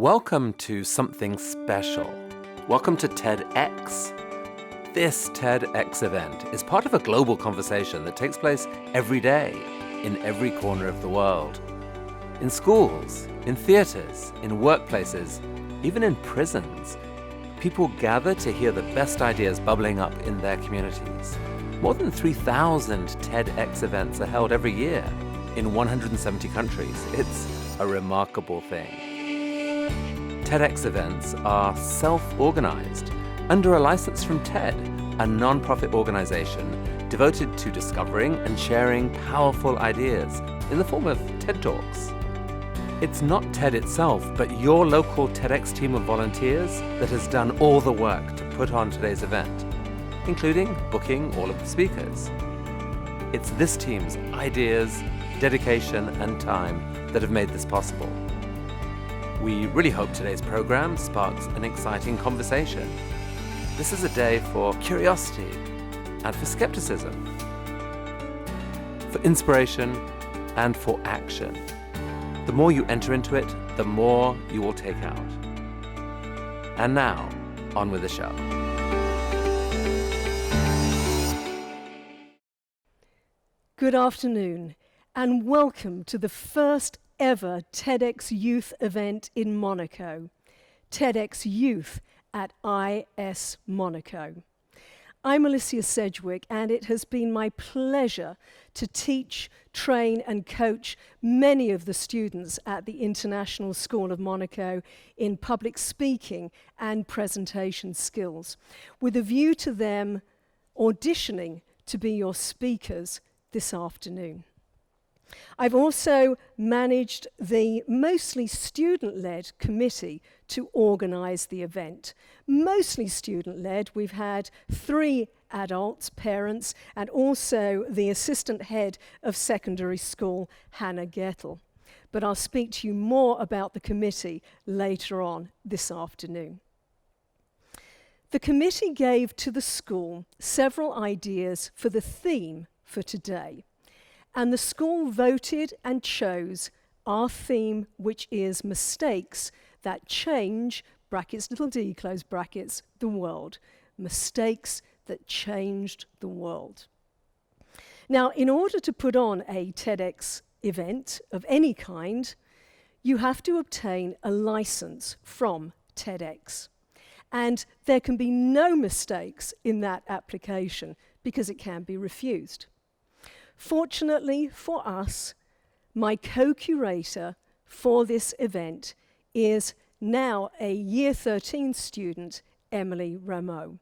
Welcome to something special. Welcome to TEDx. This TEDx event is part of a global conversation that takes place every day in every corner of the world. In schools, in theaters, in workplaces, even in prisons, people gather to hear the best ideas bubbling up in their communities. More than 3,000 TEDx events are held every year in 170 countries. It's a remarkable thing. TEDx events are self-organized under a license from TED, a non-profit organization devoted to discovering and sharing powerful ideas in the form of TED Talks. It's not TED itself, but your local TEDx team of volunteers that has done all the work to put on today's event, including booking all of the speakers. It's this team's ideas, dedication, and time that have made this possible. We really hope today's program sparks an exciting conversation. This is a day for curiosity and for skepticism, for inspiration and for action. The more you enter into it, the more you will take out. And now, on with the show. Good afternoon, and welcome to the first ever TEDx Youth event in Monaco, TEDx Youth at ISMonaco. I'm Alicia Sedgwick, and it has been my pleasure to teach, train, and coach many of the students at the International School of Monaco in public speaking and presentation skills, with a view to them auditioning to be your speakers this afternoon. I've also managed the mostly student-led committee to organise the event. Mostly student-led. We've had 3 adults, parents, and also the assistant head of secondary school, Hannah Gettel. But I'll speak to you more about the committee later on this afternoon. The committee gave to the school several ideas for the theme for today. And the school voted and chose our theme, which is mistakes that change, brackets, little d, close brackets, the world. Mistakes that changed the world. Now, in order to put on a TEDx event of any kind, you have to obtain a license from TEDx. And there can be no mistakes in that application because it can be refused. Fortunately for us, my co-curator for this event is now a Year 13 student, Emily Rameau.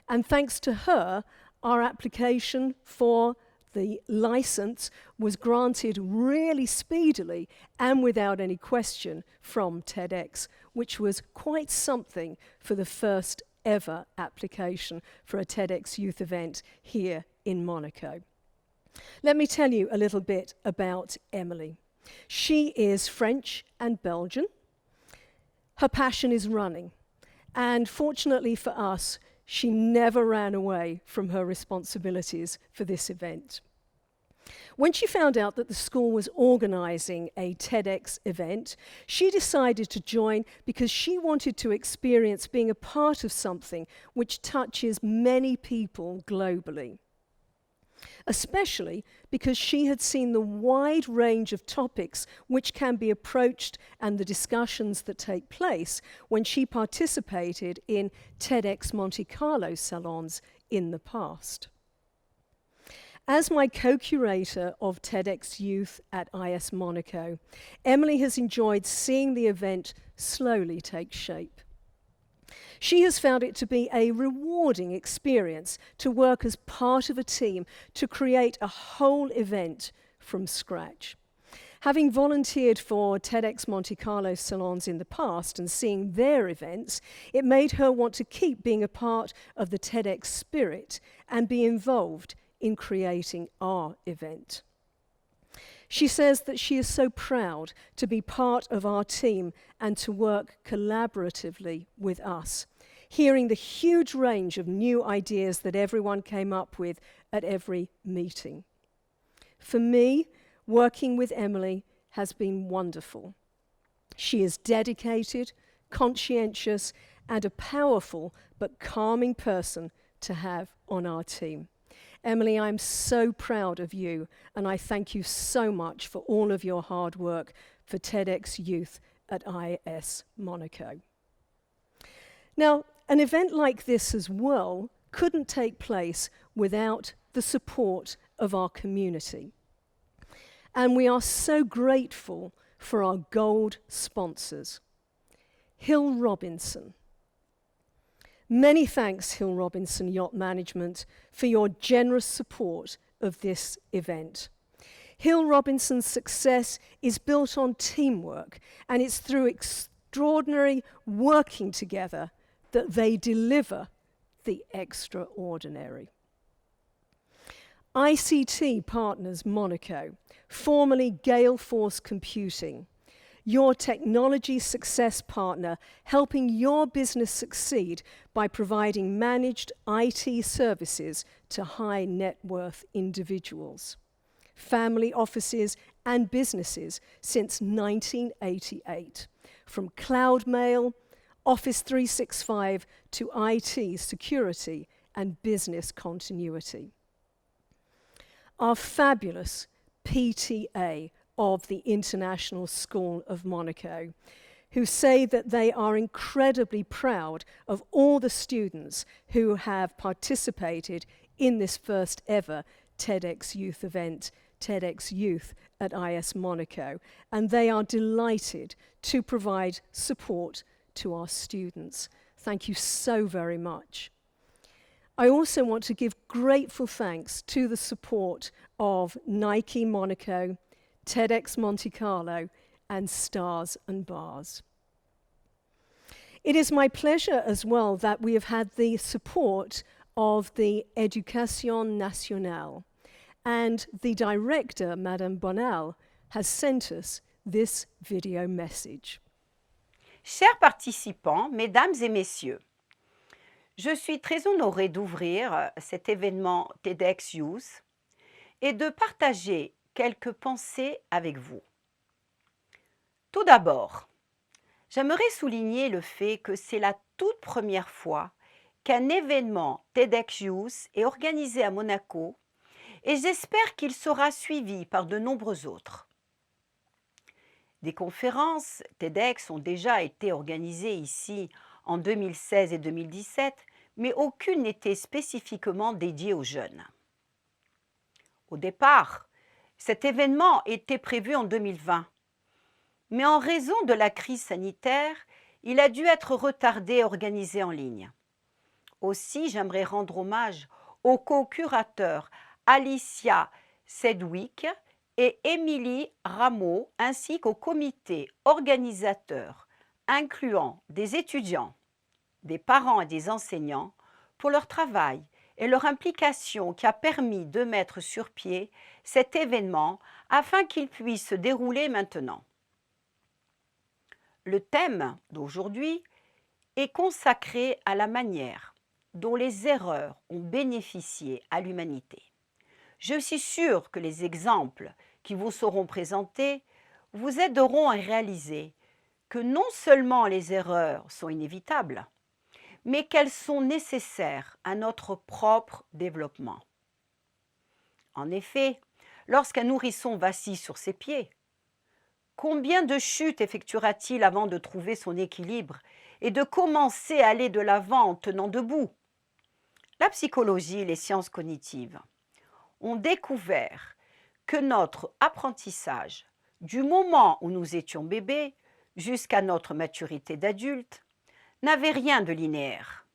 And thanks to her, our application for the license was granted really speedily and without any question from TEDx, which was quite something for the first ever application for a TEDx youth event here in Monaco. Let me tell you a little bit about Emily. She is French and Belgian. Her passion is running. And fortunately for us, she never ran away from her responsibilities for this event. When she found out that the school was organising a TEDx event, she decided to join because she wanted to experience being a part of something which touches many people globally. Especially because she had seen the wide range of topics which can be approached and the discussions that take place when she participated in TEDx Monte Carlo salons in the past. As my co-curator of TEDx Youth at ISMonaco, Emily has enjoyed seeing the event slowly take shape. She has found it to be a rewarding experience to work as part of a team to create a whole event from scratch. Having volunteered for TEDx Monte Carlo salons in the past and seeing their events, it made her want to keep being a part of the TEDx spirit and be involved in creating our event. She says that she is so proud to be part of our team and to work collaboratively with us, hearing the huge range of new ideas that everyone came up with at every meeting. For me, working with Emily has been wonderful. She is dedicated, conscientious, and a powerful but calming person to have on our team. Emily, I'm so proud of you, and I thank you so much for all of your hard work for TEDx Youth at IS Monaco. Now, an event like this as well couldn't take place without the support of our community. And we are so grateful for our gold sponsors. Hill Robinson. Many thanks, Hill Robinson Yacht Management, for your generous support of this event. Hill Robinson's success is built on teamwork, and it's through extraordinary working together that they deliver the extraordinary. ICT Partners Monaco, formerly Gale Force Computing, your technology success partner, helping your business succeed by providing managed IT services to high net worth individuals, family offices and businesses since 1988, from cloud mail, Office 365 to IT security and business continuity. Our fabulous PTA of the International School of Monaco, who say that they are incredibly proud of all the students who have participated in this first ever TEDx Youth event, TEDx Youth at IS Monaco, and they are delighted to provide support to our students. Thank you so very much. I also want to give grateful thanks to the support of Nike Monaco, TEDx Monte Carlo, and Stars and Bars. It is my pleasure as well that we have had the support of the Éducation Nationale, and the director, Madame Bonal, has sent us this video message. Chers participants, mesdames et messieurs, je suis très honorée d'ouvrir cet événement TEDx Youth et de partager quelques pensées avec vous. Tout d'abord, j'aimerais souligner le fait que c'est la toute première fois qu'un événement TEDx Youth est organisé à Monaco et j'espère qu'il sera suivi par de nombreux autres. Des conférences TEDx ont déjà été organisées ici en 2016 et 2017, mais aucune n'était spécifiquement dédiée aux jeunes. Au départ, cet événement était prévu en 2020, mais en raison de la crise sanitaire, il a dû être retardé et organisé en ligne. Aussi, j'aimerais rendre hommage aux co-curateurs Alicia Sedwick et Émilie Rameau, ainsi qu'au comité organisateur, incluant des étudiants, des parents et des enseignants, pour leur travail et leur implication qui a permis de mettre sur pied cet événement afin qu'il puisse se dérouler maintenant. Le thème d'aujourd'hui est consacré à la manière dont les erreurs ont bénéficié à l'humanité. Je suis sûre que les exemples qui vous seront présentés vous aideront à réaliser que non seulement les erreurs sont inévitables, mais qu'elles sont nécessaires à notre propre développement. En effet, lorsqu'un nourrisson vacille sur ses pieds, combien de chutes effectuera-t-il avant de trouver son équilibre et de commencer à aller de l'avant en tenant debout? La psychologie et les sciences cognitives ont découvert que notre apprentissage, du moment où nous étions bébés jusqu'à notre maturité d'adulte, n'avait rien de linéaire.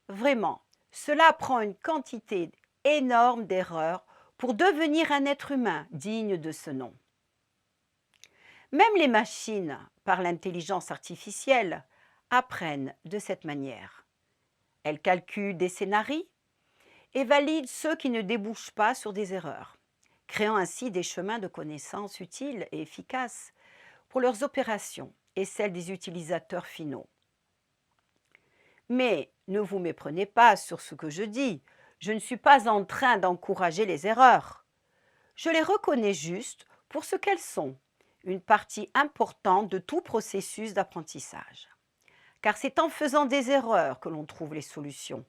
Vraiment, cela prend une quantité énorme d'erreurs pour devenir un être humain digne de ce nom. Même les machines, par l'intelligence artificielle, apprennent de cette manière. Elles calculent des scénarios et valident ceux qui ne débouchent pas sur des erreurs, créant ainsi des chemins de connaissances utiles et efficaces pour leurs opérations et celles des utilisateurs finaux. Mais ne vous méprenez pas sur ce que je dis, je ne suis pas en train d'encourager les erreurs. Je les reconnais juste pour ce qu'elles sont, une partie importante de tout processus d'apprentissage. Car c'est en faisant des erreurs que l'on trouve les solutions.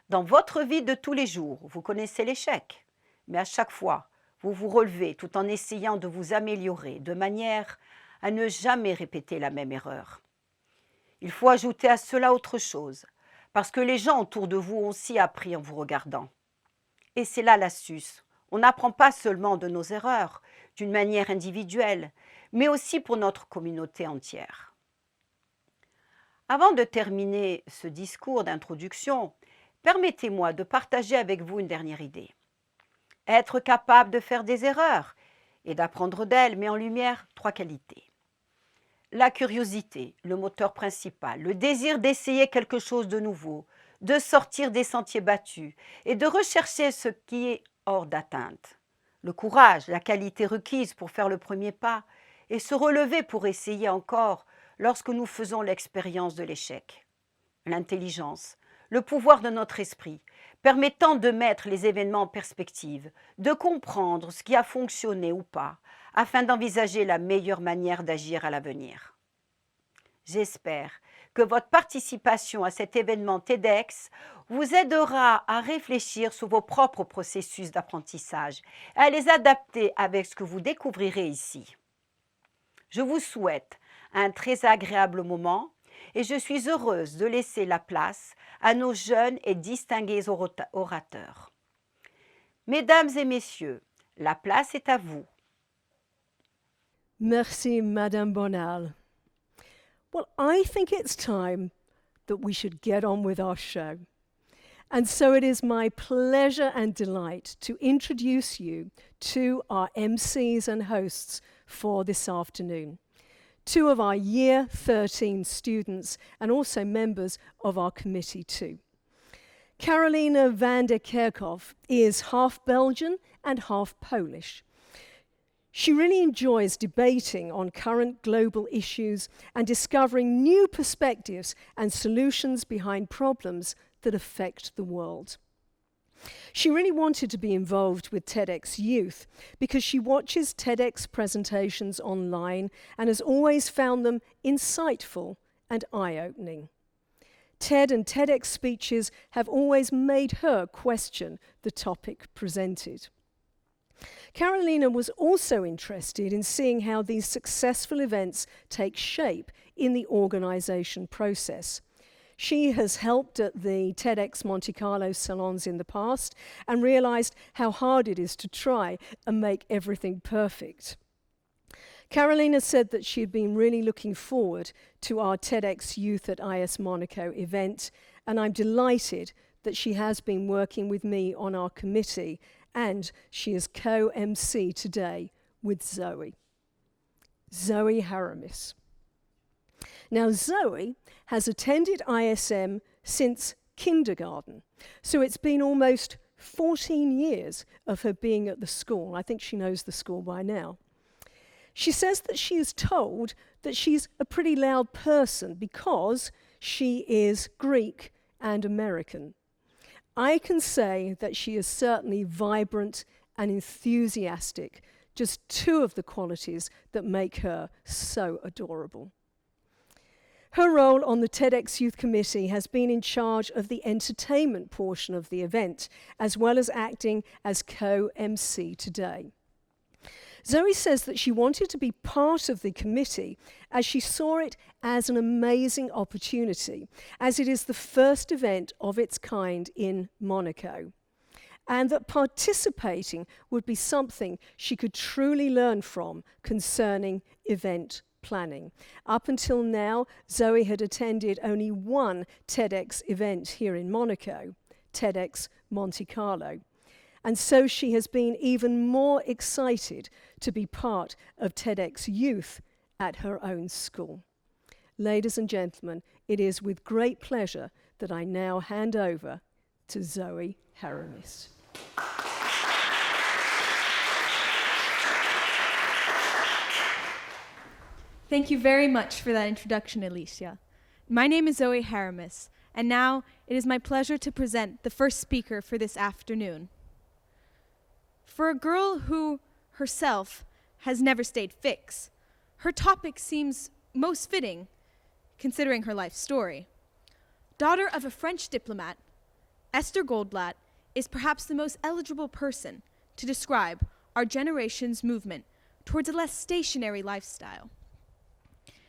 Dans votre vie de tous les jours, vous connaissez l'échec, mais à chaque fois, vous vous relevez tout en essayant de vous améliorer de manière à ne jamais répéter la même erreur. Il faut ajouter à cela autre chose, parce que les gens autour de vous ont aussi appris en vous regardant. Et c'est là l'astuce. On n'apprend pas seulement de nos erreurs, d'une manière individuelle, mais aussi pour notre communauté entière. Avant de terminer ce discours d'introduction, permettez-moi de partager avec vous une dernière idée. Être capable de faire des erreurs et d'apprendre d'elles met en lumière 3 qualités. La curiosité, le moteur principal, le désir d'essayer quelque chose de nouveau, de sortir des sentiers battus et de rechercher ce qui est hors d'atteinte. Le courage, la qualité requise pour faire le premier pas et se relever pour essayer encore lorsque nous faisons l'expérience de l'échec. L'intelligence, le pouvoir de notre esprit, permettant de mettre les événements en perspective, de comprendre ce qui a fonctionné ou pas, afin d'envisager la meilleure manière d'agir à l'avenir. J'espère que votre participation à cet événement TEDx vous aidera à réfléchir sur vos propres processus d'apprentissage et à les adapter avec ce que vous découvrirez ici. Je vous souhaite un très agréable moment et je suis heureuse de laisser la place à nos jeunes et distingués orateurs. Mesdames et messieurs, la place est à vous. Merci, Madame Bonal. Well, I think it's time that we should get on with our show. And so it is my pleasure and delight to introduce you to our MCs and hosts for this afternoon. 2 of our Year 13 students and also members of our committee too. Carolina van der Kerkhoff is half Belgian and half Polish. She really enjoys debating on current global issues and discovering new perspectives and solutions behind problems that affect the world. She really wanted to be involved with TEDx Youth because she watches TEDx presentations online and has always found them insightful and eye-opening. TED and TEDx speeches have always made her question the topic presented. Carolina was also interested in seeing how these successful events take shape in the organisation process. She has helped at the TEDx Monte Carlo salons in the past and realised how hard it is to try and make everything perfect. Carolina said that she had been really looking forward to our TEDx Youth at ISMonaco event, and I'm delighted that she has been working with me on our committee, and she is co-MC today with Zoe. Zoe Haramis. Now, Zoe has attended ISM since kindergarten, so it's been almost 14 years of her being at the school. I think she knows the school by now. She says that she is told that she's a pretty loud person because she is Greek and American. I can say that she is certainly vibrant and enthusiastic, just 2 of the qualities that make her so adorable. Her role on the TEDx Youth Committee has been in charge of the entertainment portion of the event, as well as acting as co-MC today. Zoe says that she wanted to be part of the committee as she saw it as an amazing opportunity, as it is the first event of its kind in Monaco, and that participating would be something she could truly learn from concerning event planning. Up until now, Zoe had attended only 1 TEDx event here in Monaco, TEDx Monte Carlo. And so she has been even more excited to be part of TEDx Youth at her own school. Ladies and gentlemen, it is with great pleasure that I now hand over to Zoe Haramis. Thank you very much for that introduction, Alicia. My name is Zoe Haramis, and now it is my pleasure to present the first speaker for this afternoon. For a girl who, herself, has never stayed fixed. Her topic seems most fitting, considering her life story. Daughter of a French diplomat, Esther Goldblatt is perhaps the most eligible person to describe our generation's movement towards a less stationary lifestyle.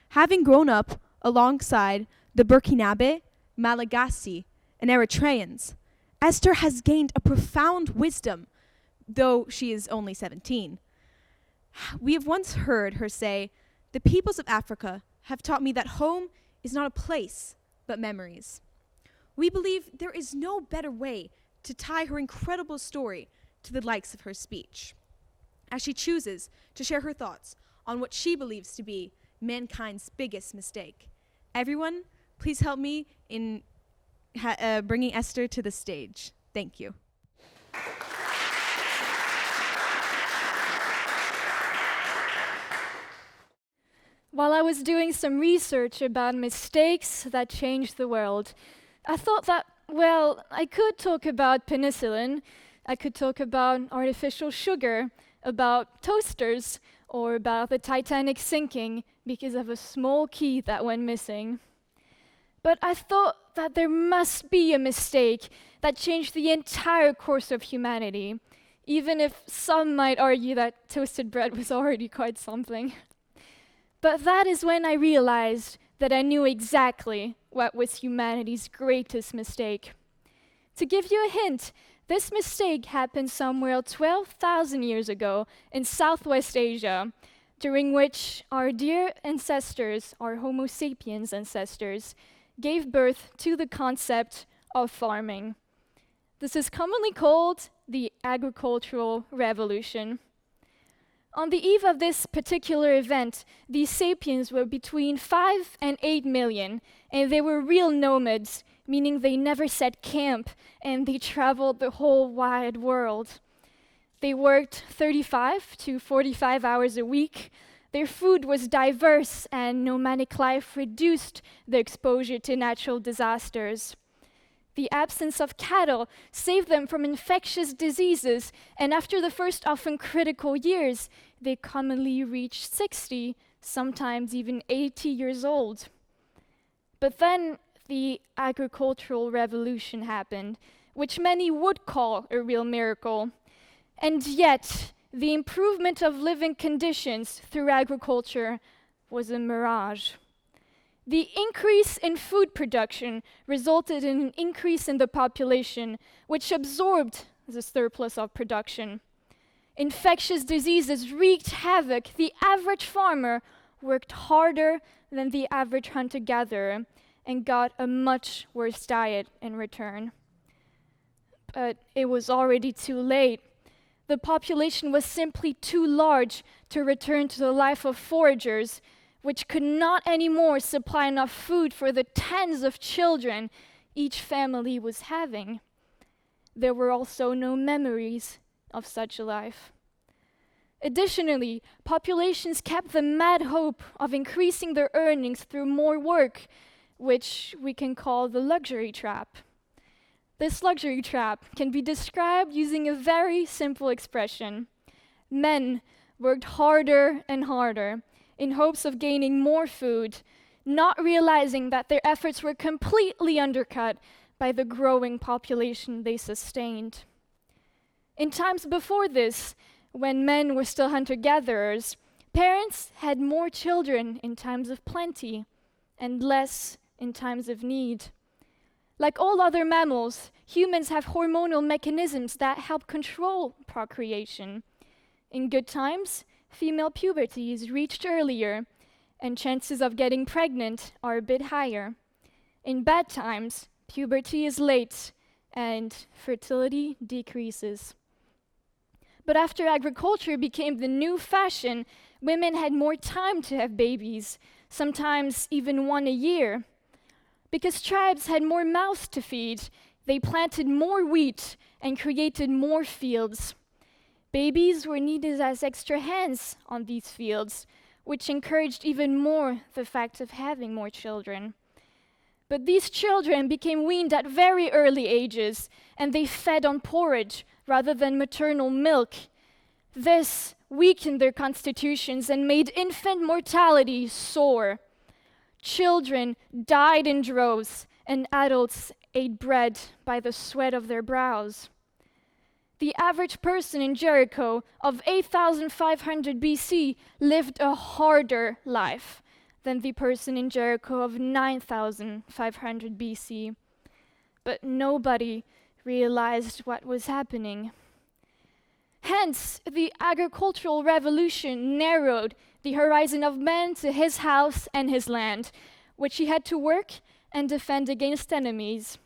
Having grown up alongside the Burkinabe, Malagasy, and Eritreans, Esther has gained a profound wisdom, though she is only 17. We have once heard her say, "The peoples of Africa have taught me that home is not a place, but memories." We believe there is no better way to tie her incredible story to the likes of her speech, as she chooses to share her thoughts on what she believes to be mankind's biggest mistake. Everyone, please help me in bringing Esther to the stage. Thank you. While I was doing some research about mistakes that changed the world, I thought that, well, I could talk about penicillin, I could talk about artificial sugar, about toasters, or about the Titanic sinking because of a small key that went missing. But I thought that there must be a mistake that changed the entire course of humanity, even if some might argue that toasted bread was already quite something. But that is when I realized that I knew exactly what was humanity's greatest mistake. To give you a hint, this mistake happened somewhere 12,000 years ago in Southwest Asia, during which our dear ancestors, our Homo sapiens ancestors, gave birth to the concept of farming. This is commonly called the agricultural revolution. On the eve of this particular event, these sapiens were between 5 and 8 million, and they were real nomads, meaning they never set camp, and they traveled the whole wide world. They worked 35 to 45 hours a week. Their food was diverse, and nomadic life reduced the exposure to natural disasters. The absence of cattle saved them from infectious diseases, and after the first often critical years, they commonly reached 60, sometimes even 80 years old. But then the agricultural revolution happened, which many would call a real miracle. And yet, the improvement of living conditions through agriculture was a mirage. The increase in food production resulted in an increase in the population, which absorbed the surplus of production. Infectious diseases wreaked havoc. The average farmer worked harder than the average hunter-gatherer and got a much worse diet in return. But it was already too late. The population was simply too large to return to the life of foragers, which could not anymore supply enough food for the tens of children each family was having. There were also no memories of such a life. Additionally, populations kept the mad hope of increasing their earnings through more work, which we can call the luxury trap. This luxury trap can be described using a very simple expression. Men worked harder and harder in hopes of gaining more food, not realizing that their efforts were completely undercut by the growing population they sustained. In times before this, when men were still hunter-gatherers, parents had more children in times of plenty and less in times of need. Like all other mammals, humans have hormonal mechanisms that help control procreation. In good times, female puberty is reached earlier, and chances of getting pregnant are a bit higher. In bad times, puberty is late, and fertility decreases. But after agriculture became the new fashion, women had more time to have babies, sometimes even one a year. Because tribes had more mouths to feed, they planted more wheat and created more fields. Babies were needed as extra hands on these fields, which encouraged even more the fact of having more children. But these children became weaned at very early ages, and they fed on porridge rather than maternal milk. This weakened their constitutions and made infant mortality soar. Children died in droves, and adults ate bread by the sweat of their brows. The average person in Jericho of 8,500 BC lived a harder life than the person in Jericho of 9,500 BC. But nobody realized what was happening. Hence, the agricultural revolution narrowed the horizon of man to his house and his land, which he had to work and defend against enemies.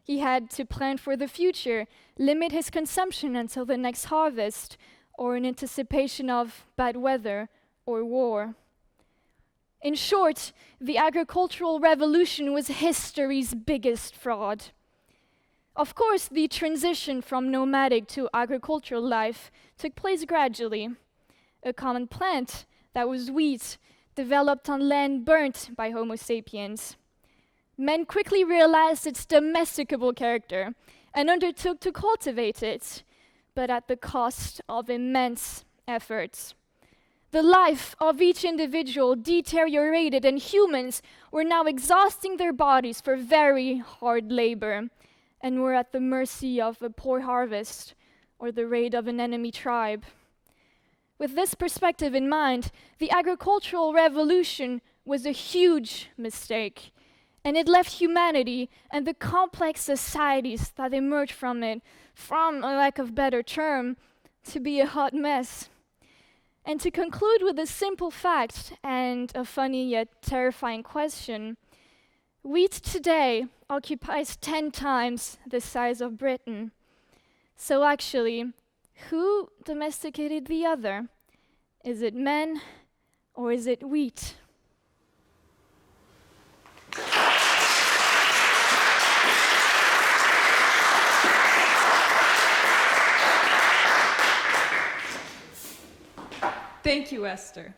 He had to plan for the future, limit his consumption until the next harvest, or in anticipation of bad weather or war. In short, the agricultural revolution was history's biggest fraud. Of course, the transition from nomadic to agricultural life took place gradually. A common plant, that was wheat, developed on land burnt by Homo sapiens. Men quickly realized its domesticable character and undertook to cultivate it, but at the cost of immense efforts. The life of each individual deteriorated, and humans were now exhausting their bodies for very hard labor, and were at the mercy of a poor harvest or the raid of an enemy tribe. With this perspective in mind, the agricultural revolution was a huge mistake, and it left humanity and the complex societies that emerged from it, from a lack of better term, to be a hot mess. And to conclude with a simple fact and a funny yet terrifying question, wheat today occupies 10 times the size of Britain. So actually, who domesticated the other? Is it men or is it wheat? Thank you, Esther.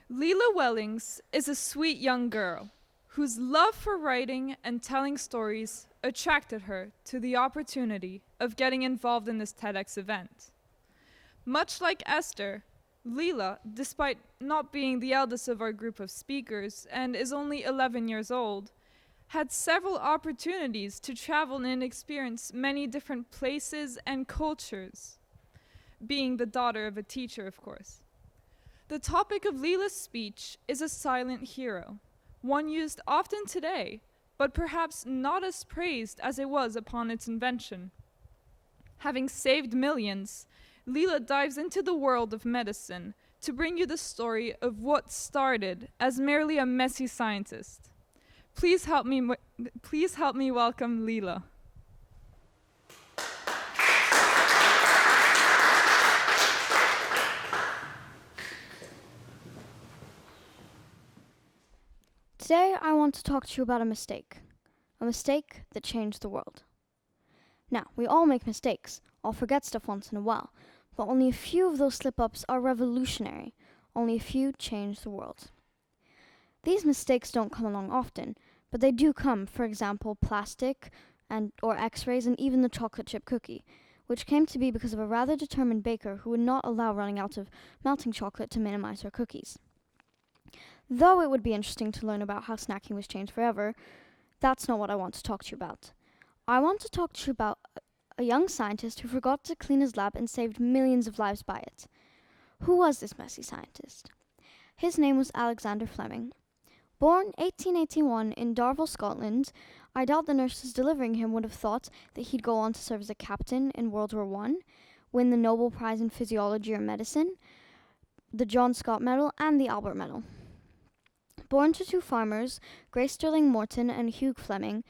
Leela Wellings is a sweet young girl whose love for writing and telling stories attracted her to the opportunity of getting involved in this TEDx event. Much like Esther, Leela, despite not being the eldest of our group of speakers and is only 11 years old, had several opportunities to travel and experience many different places and cultures, being the daughter of a teacher, of course. The topic of Leela's speech is a silent hero, one used often today, but perhaps not as praised as it was upon its invention. Having saved millions, Leela dives into the world of medicine to bring you the story of what started as merely a messy scientist. Please help me welcome Leela. Today, I want to talk to you about a mistake that changed the world. Now, we all make mistakes, all forget stuff once in a while, but only a few of those slip-ups are revolutionary. Only a few change the world. These mistakes don't come along often, but they do come, for example, plastic or X-rays and even the chocolate chip cookie, which came to be because of a rather determined baker who would not allow running out of melting chocolate to minimize her cookies. Though it would be interesting to learn about how snacking was changed forever, that's not what I want to talk to you about. I want to talk to you about a young scientist who forgot to clean his lab and saved millions of lives by it. Who was this messy scientist? His name was Alexander Fleming. Born 1881 in Darvel, Scotland, I doubt the nurses delivering him would have thought that he'd go on to serve as a captain in World War I, win the Nobel Prize in Physiology or Medicine, the John Scott Medal, and the Albert Medal. Born to two farmers, Grace Sterling Morton and Hugh Fleming,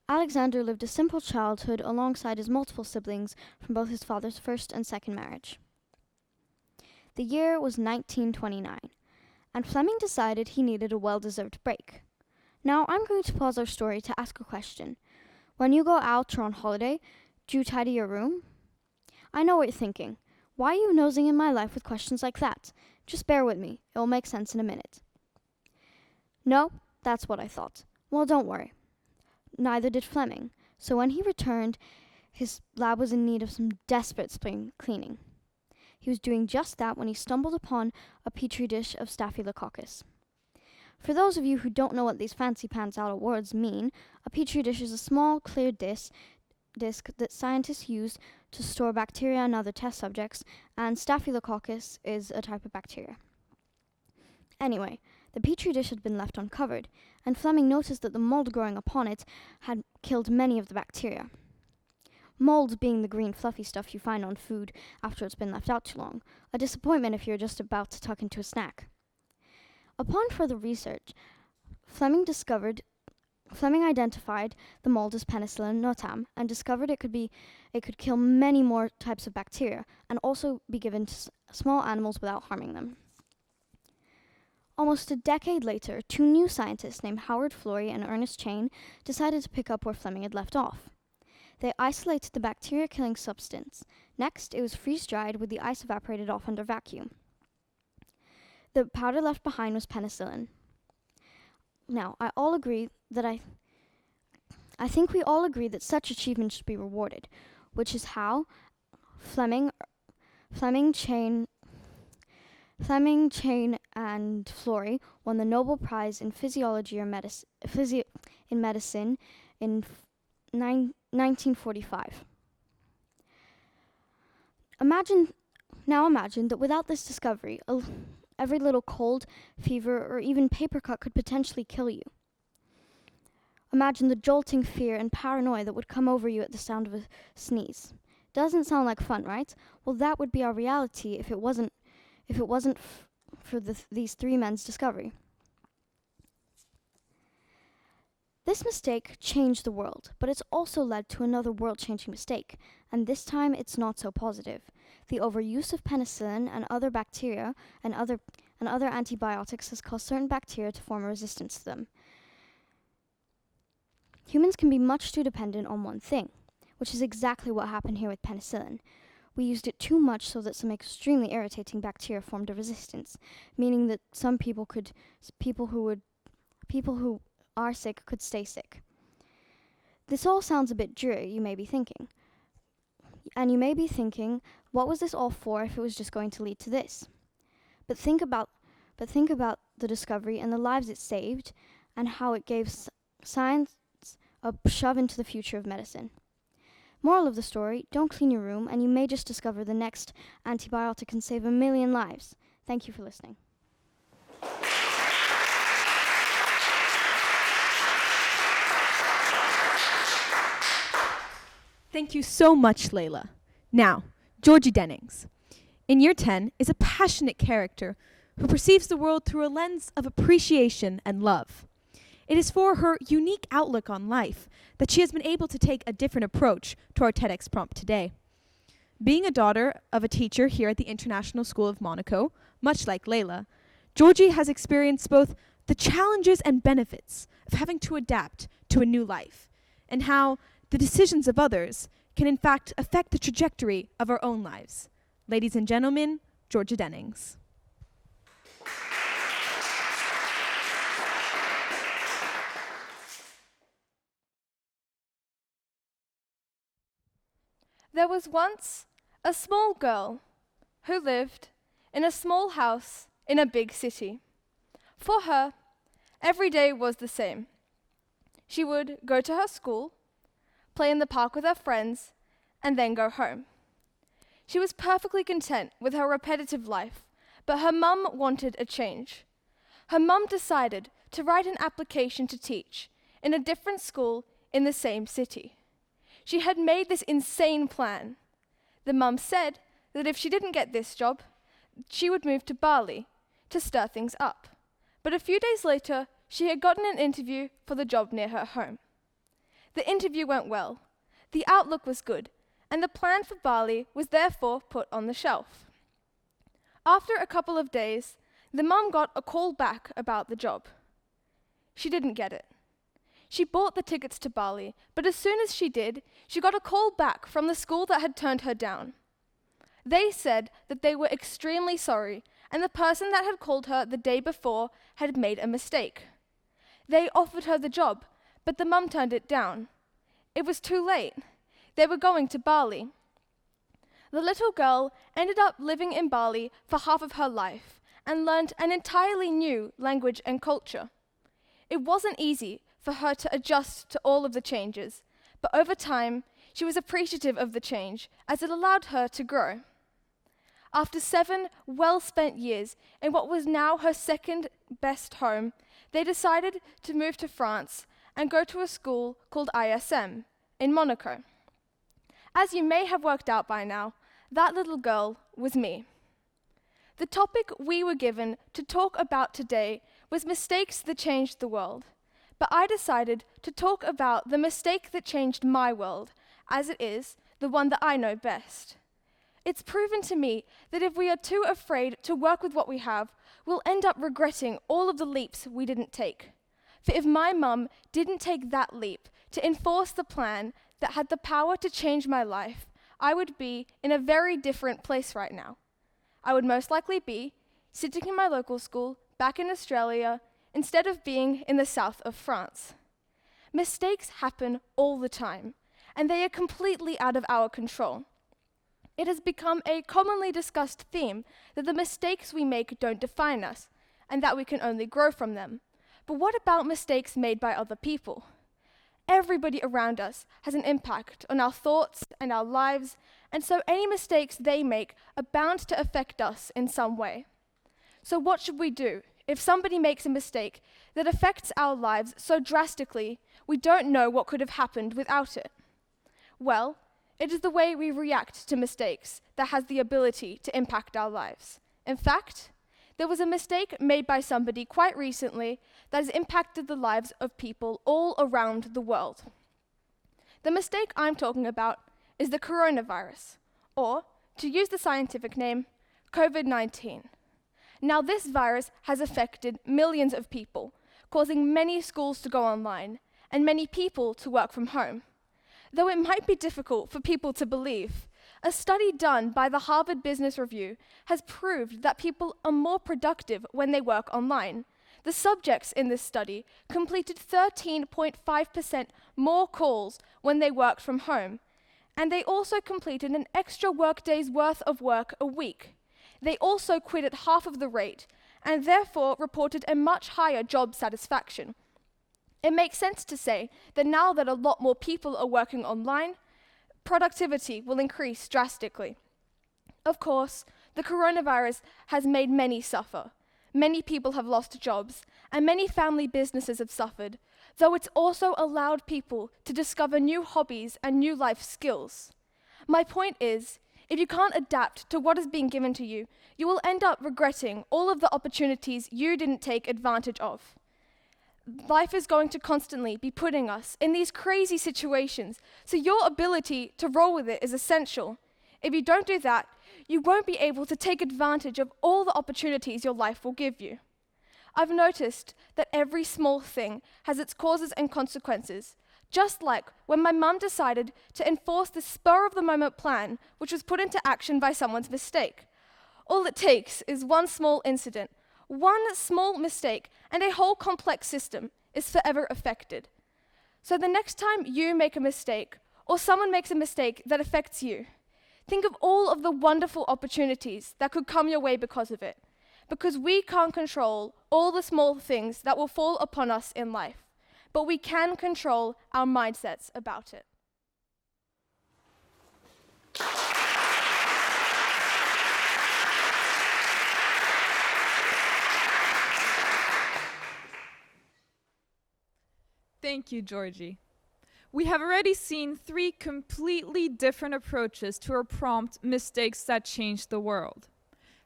Alexander lived a simple childhood alongside his multiple siblings from both his father's first and second marriage. The year was 1929, and Fleming decided he needed a well-deserved break. Now, I'm going to pause our story to ask a question. When you go out or on holiday, do you tidy your room? I know what you're thinking. Why are you nosing in my life with questions like that? Just bear with me. It will make sense in a minute. No, that's what I thought. Well, don't worry. Neither did Fleming. So when he returned, his lab was in need of some desperate spring cleaning. He was doing just that when he stumbled upon a petri dish of Staphylococcus. For those of you who don't know what these fancy pants out of words mean, a petri dish is a small, clear disc that scientists use to store bacteria and other test subjects, and Staphylococcus is a type of bacteria. Anyway, the petri dish had been left uncovered, and Fleming noticed that the mold growing upon it had killed many of the bacteria. Mold being the green fluffy stuff you find on food after it's been left out too long, a disappointment if you're just about to tuck into a snack. Upon further research, Fleming identified the mold as Penicillium notam and discovered it could kill many more types of bacteria and also be given to small animals without harming them. Almost a decade later, two new scientists named Howard Florey and Ernest Chain decided to pick up where Fleming had left off. They isolated the bacteria-killing substance. Next, it was freeze-dried with the ice evaporated off under vacuum. The powder left behind was penicillin. Now, I think we all agree that such achievement should be rewarded, which is how Fleming, Chain, and Florey won the Nobel Prize in Physiology or in Medicine in 1945. Imagine that without this discovery, every little cold, fever, or even paper cut could potentially kill you. Imagine the jolting fear and paranoia that would come over you at the sound of a sneeze. Doesn't sound like fun, right? Well, that would be our reality if it wasn't for these three men's discovery. This mistake changed the world, but it's also led to another world-changing mistake, and this time it's not so positive. The overuse of penicillin and other bacteria and other antibiotics has caused certain bacteria to form a resistance to them. Humans can be much too dependent on one thing, which is exactly what happened here with penicillin. We used it too much so that some extremely irritating bacteria formed a resistance, meaning that some people who are sick could stay sick. This all sounds a bit dreary, you may be thinking. And you may be thinking, what was this all for if it was just going to lead to this? But think about the discovery and the lives it saved and how it gave science a shove into the future of medicine. Moral of the story, don't clean your room and you may just discover the next antibiotic and save 1 million lives. Thank you for listening. Thank you so much, Layla. Now, Georgie Dennings. In Year 10 is a passionate character who perceives the world through a lens of appreciation and love. It is for her unique outlook on life that she has been able to take a different approach to our TEDx prompt today. Being a daughter of a teacher here at the International School of Monaco, much like Layla, Georgie has experienced both the challenges and benefits of having to adapt to a new life, and how the decisions of others can in fact affect the trajectory of our own lives. Ladies and gentlemen, Georgia Dennings. There was once a small girl who lived in a small house in a big city. For her, every day was the same. She would go to her school, play in the park with her friends, and then go home. She was perfectly content with her repetitive life, but her mum wanted a change. Her mum decided to write an application to teach in a different school in the same city. She had made this insane plan. The mum said that if she didn't get this job, she would move to Bali to stir things up. But a few days later, she had gotten an interview for the job near her home. The interview went well, the outlook was good, and the plan for Bali was therefore put on the shelf. After a couple of days, the mum got a call back about the job. She didn't get it. She bought the tickets to Bali, but as soon as she did, she got a call back from the school that had turned her down. They said that they were extremely sorry, and the person that had called her the day before had made a mistake. They offered her the job, but the mum turned it down. It was too late. They were going to Bali. The little girl ended up living in Bali for half of her life and learned an entirely new language and culture. It wasn't easy for her to adjust to all of the changes, but over time, she was appreciative of the change as it allowed her to grow. After 7 well-spent years in what was now her second best home, they decided to move to France and go to a school called ISM in Monaco. As you may have worked out by now, that little girl was me. The topic we were given to talk about today was mistakes that changed the world, but I decided to talk about the mistake that changed my world, as it is the one that I know best. It's proven to me that if we are too afraid to work with what we have, we'll end up regretting all of the leaps we didn't take. For if my mum didn't take that leap to enforce the plan that had the power to change my life, I would be in a very different place right now. I would most likely be sitting in my local school back in Australia instead of being in the south of France. Mistakes happen all the time, and they are completely out of our control. It has become a commonly discussed theme that the mistakes we make don't define us, and that we can only grow from them. But what about mistakes made by other people? Everybody around us has an impact on our thoughts and our lives, and so any mistakes they make are bound to affect us in some way. So what should we do if somebody makes a mistake that affects our lives so drastically we don't know what could have happened without it? Well, it is the way we react to mistakes that has the ability to impact our lives. In fact, there was a mistake made by somebody quite recently that has impacted the lives of people all around the world. The mistake I'm talking about is the coronavirus, or, to use the scientific name, COVID-19. Now, this virus has affected millions of people, causing many schools to go online and many people to work from home. Though it might be difficult for people to believe, a study done by the Harvard Business Review has proved that people are more productive when they work online. The subjects in this study completed 13.5% more calls when they worked from home, and they also completed an extra workday's worth of work a week. They also quit at half of the rate, and therefore reported a much higher job satisfaction. It makes sense to say that now that a lot more people are working online, productivity will increase drastically. Of course, the coronavirus has made many suffer. Many people have lost jobs, and many family businesses have suffered, though it's also allowed people to discover new hobbies and new life skills. My point is, if you can't adapt to what is being given to you, you will end up regretting all of the opportunities you didn't take advantage of. Life is going to constantly be putting us in these crazy situations, so your ability to roll with it is essential. If you don't do that, you won't be able to take advantage of all the opportunities your life will give you. I've noticed that every small thing has its causes and consequences, just like when my mum decided to enforce the spur-of-the-moment plan, which was put into action by someone's mistake. All it takes is one small incident, one small mistake, and a whole complex system is forever affected. So the next time you make a mistake, or someone makes a mistake that affects you, think of all of the wonderful opportunities that could come your way because of it. Because we can't control all the small things that will fall upon us in life, but we can control our mindsets about it. Thank you, Georgie. We have already seen 3 completely different approaches to our prompt, mistakes that change the world.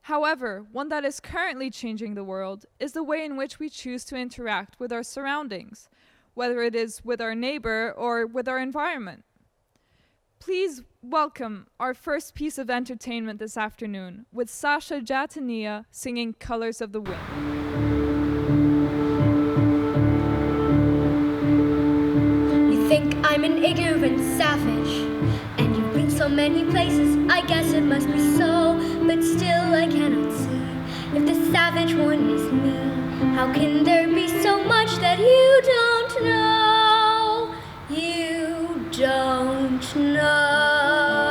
However, one that is currently changing the world is the way in which we choose to interact with our surroundings, whether it is with our neighbor or with our environment. Please welcome our first piece of entertainment this afternoon with Sasha Jatania singing Colors of the Wind. Think I'm an ignorant savage, and you've been so many places, I guess it must be so, but still I cannot see if the savage one is me. How can there be so much that you don't know? You don't know.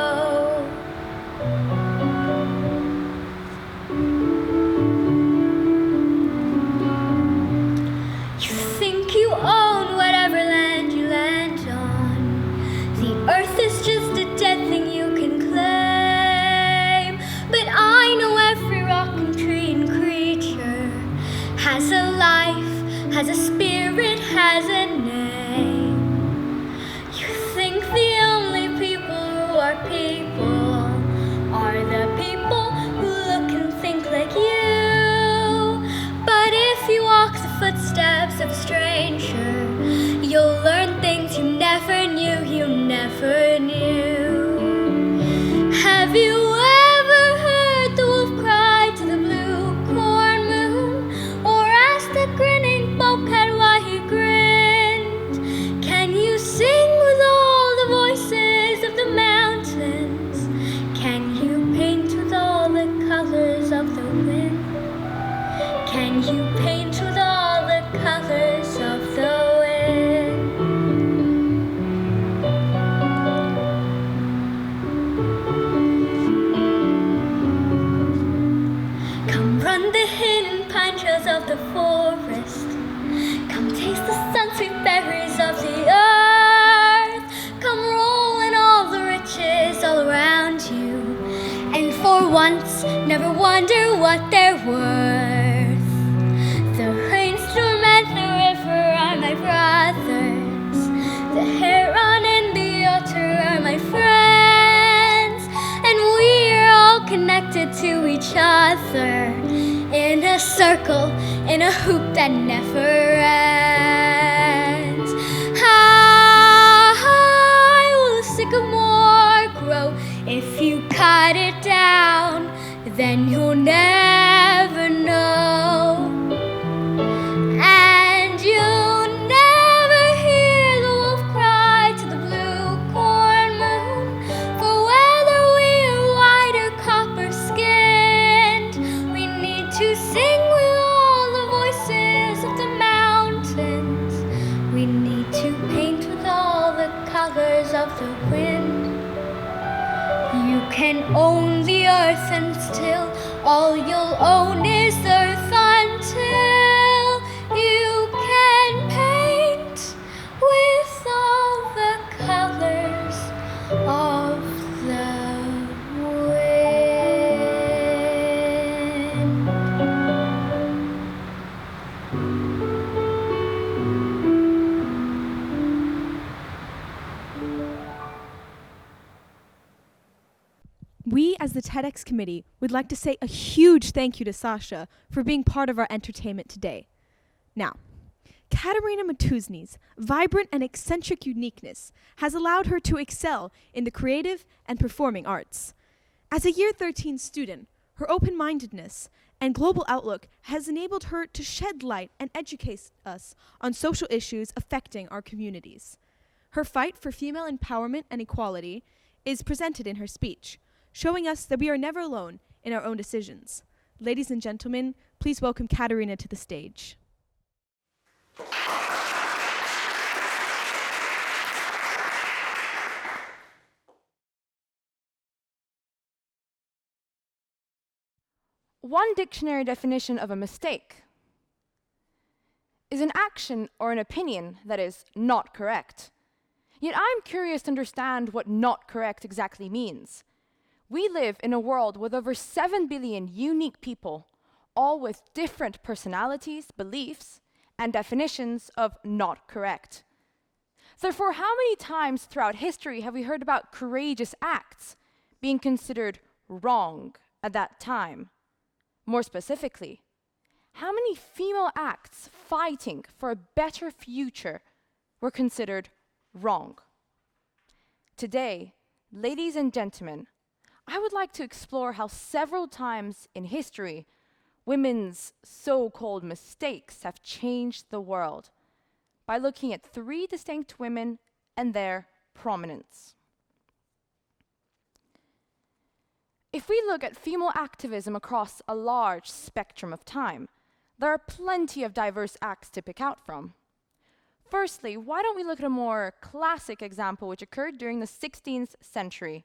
hear it has a name. You think the only people who are people are the people who look and think like you. But if you walk the footsteps of a stranger, you'll learn things you never knew, you never knew. Have you ever heard the wolf cry to the blue corn moon, or asked the grinning bobcat why he grinned? Can you sing with all the voices of the mountains? Can you paint with all the colors of the wind? Can you paint with all the colors of the wind? Come run the hidden pine trails of the forest. Come taste the sun-sweet berries of the earth. Come roll in all the riches all around you, and for once never wonder what they're worth. The rainstorm and the river are my brothers. The heron and the otter are my friends, and we're all connected to each other in a circle, in a hoop that never ends. High will a sycamore grow. If you cut it down, then you'll never know. And you'll never hear the wolf cry to the blue corn moon. For whether we're white or copper skinned, we need to sing with all the voices of the mountains. We need to paint with all the colors of the wind. You can own the earth, and still all you'll own is earth until you can paint with all the colors of the wind. We, as the TEDx committee, would like to say a huge thank you to Sasha for being part of our entertainment today. Now, Katerina Matuzny's vibrant and eccentric uniqueness has allowed her to excel in the creative and performing arts. As a Year 13 student, her open-mindedness and global outlook has enabled her to shed light and educate us on social issues affecting our communities. Her fight for female empowerment and equality is presented in her speech, showing us that we are never alone in our own decisions. Ladies and gentlemen, please welcome Katerina to the stage. One dictionary definition of a mistake is an action or an opinion that is not correct. Yet I'm curious to understand what not correct exactly means. We live in a world with over 7 billion unique people, all with different personalities, beliefs, and definitions of not correct. Therefore, how many times throughout history have we heard about courageous acts being considered wrong at that time? More specifically, how many female acts fighting for a better future were considered wrong? Today, ladies and gentlemen, I would like to explore how several times in history, women's so-called mistakes have changed the world by looking at 3 distinct women and their prominence. If we look at female activism across a large spectrum of time, there are plenty of diverse acts to pick out from. Firstly, why don't we look at a more classic example which occurred during the 16th century?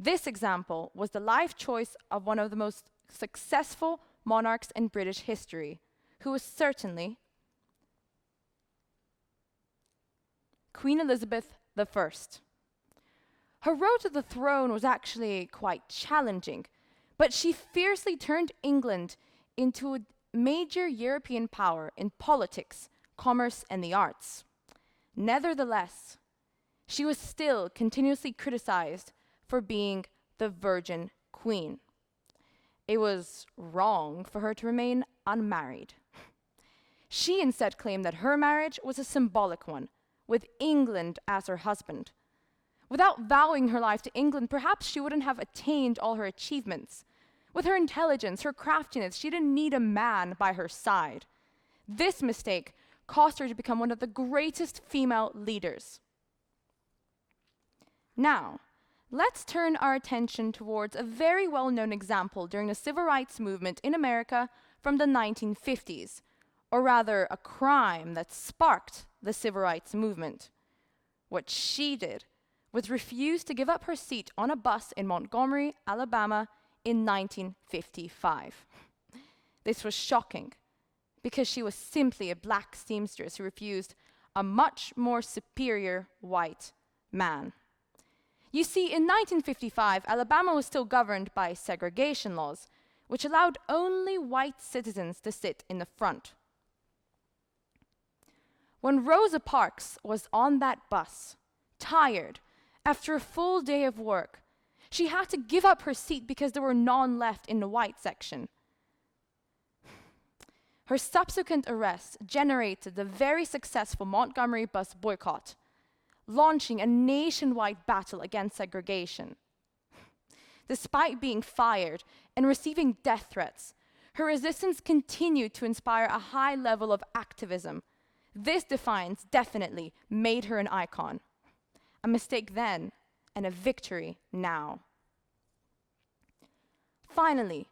This example was the life choice of one of the most successful monarchs in British history, who was certainly Queen Elizabeth I. Her road to the throne was actually quite challenging, but she fiercely turned England into a major European power in politics, commerce, and the arts. Nevertheless, she was still continuously criticized for being the Virgin Queen. It was wrong for her to remain unmarried. She instead claimed that her marriage was a symbolic one, with England as her husband. Without vowing her life to England, perhaps she wouldn't have attained all her achievements. With her intelligence, her craftiness, she didn't need a man by her side. This mistake caused her to become one of the greatest female leaders. Now, let's turn our attention towards a very well-known example during the civil rights movement in America from the 1950s, or rather a crime that sparked the civil rights movement. What she did was refuse to give up her seat on a bus in Montgomery, Alabama in 1955. This was shocking because she was simply a black seamstress who refused a much more superior white man. You see, in 1955, Alabama was still governed by segregation laws, which allowed only white citizens to sit in the front. When Rosa Parks was on that bus, tired, after a full day of work, she had to give up her seat because there were none left in the white section. Her subsequent arrest generated the very successful Montgomery bus boycott, launching a nationwide battle against segregation. Despite being fired and receiving death threats, her resistance continued to inspire a high level of activism. This defiance definitely made her an icon. A mistake then, and a victory now. Finally,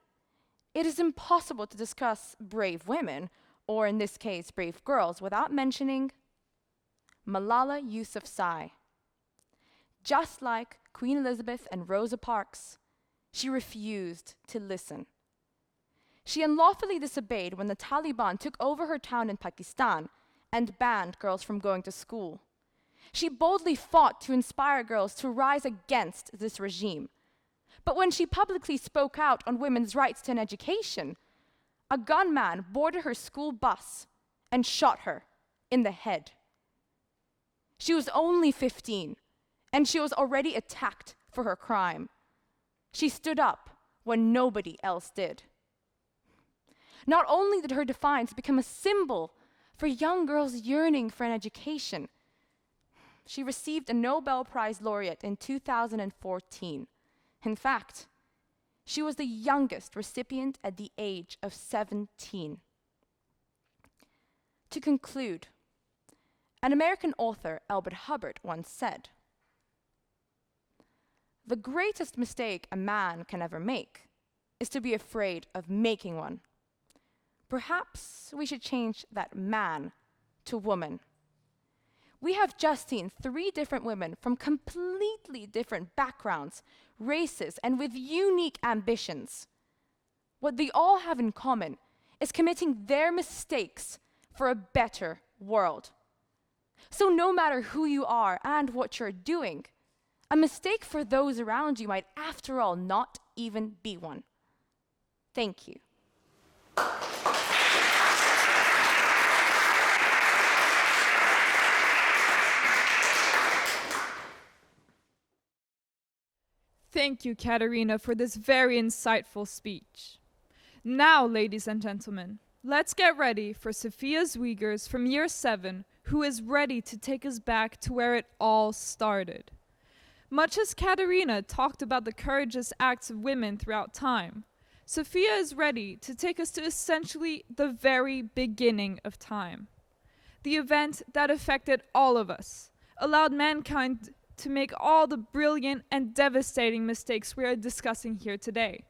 it is impossible to discuss brave women, or in this case, brave girls, without mentioning Malala Yousafzai. Just like Queen Elizabeth and Rosa Parks, she refused to listen. She unlawfully disobeyed when the Taliban took over her town in Pakistan and banned girls from going to school. She boldly fought to inspire girls to rise against this regime. But when she publicly spoke out on women's rights to an education, a gunman boarded her school bus and shot her in the head. She was only 15, and she was already attacked for her crime. She stood up when nobody else did. Not only did her defiance become a symbol for young girls yearning for an education, she received a Nobel Prize laureate in 2014. In fact, she was the youngest recipient at the age of 17. To conclude, an American author, Albert Hubbard, once said, "The greatest mistake a man can ever make is to be afraid of making one. Perhaps we should change that man to woman." We have just seen 3 different women from completely different backgrounds, races, and with unique ambitions. What they all have in common is committing their mistakes for a better world. So no matter who you are and what you're doing, a mistake for those around you might, after all, not even be one. Thank you. Thank you, Katerina, for this very insightful speech. Now, ladies and gentlemen, let's get ready for Sophia Zwiegers from Year 7, who is ready to take us back to where it all started. Much as Katerina talked about the courageous acts of women throughout time, Sophia is ready to take us to essentially the very beginning of time. The event that affected all of us, allowed mankind to make all the brilliant and devastating mistakes we are discussing here today.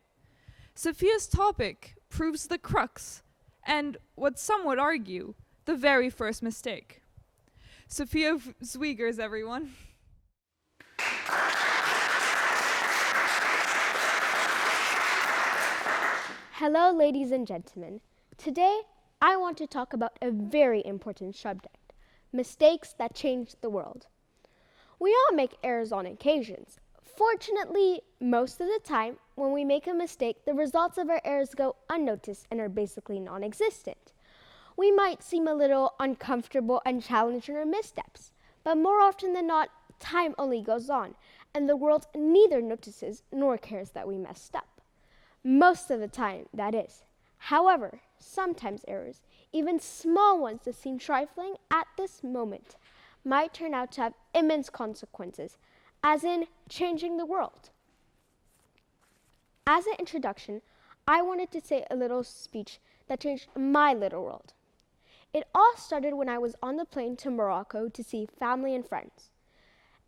Sophia's topic proves the crux, and what some would argue, the very first mistake. Sophia Zwiegers, everyone. Hello, ladies and gentlemen. Today, I want to talk about a very important subject, mistakes that changed the world. We all make errors on occasions. Fortunately, most of the time, when we make a mistake, the results of our errors go unnoticed and are basically non-existent. We might seem a little uncomfortable and challenged in our missteps, but more often than not, time only goes on, and the world neither notices nor cares that we messed up. Most of the time, that is. However, sometimes errors, even small ones that seem trifling at this moment, might turn out to have immense consequences, as in changing the world. As an introduction, I wanted to say a little speech that changed my little world. It all started when I was on the plane to Morocco to see family and friends.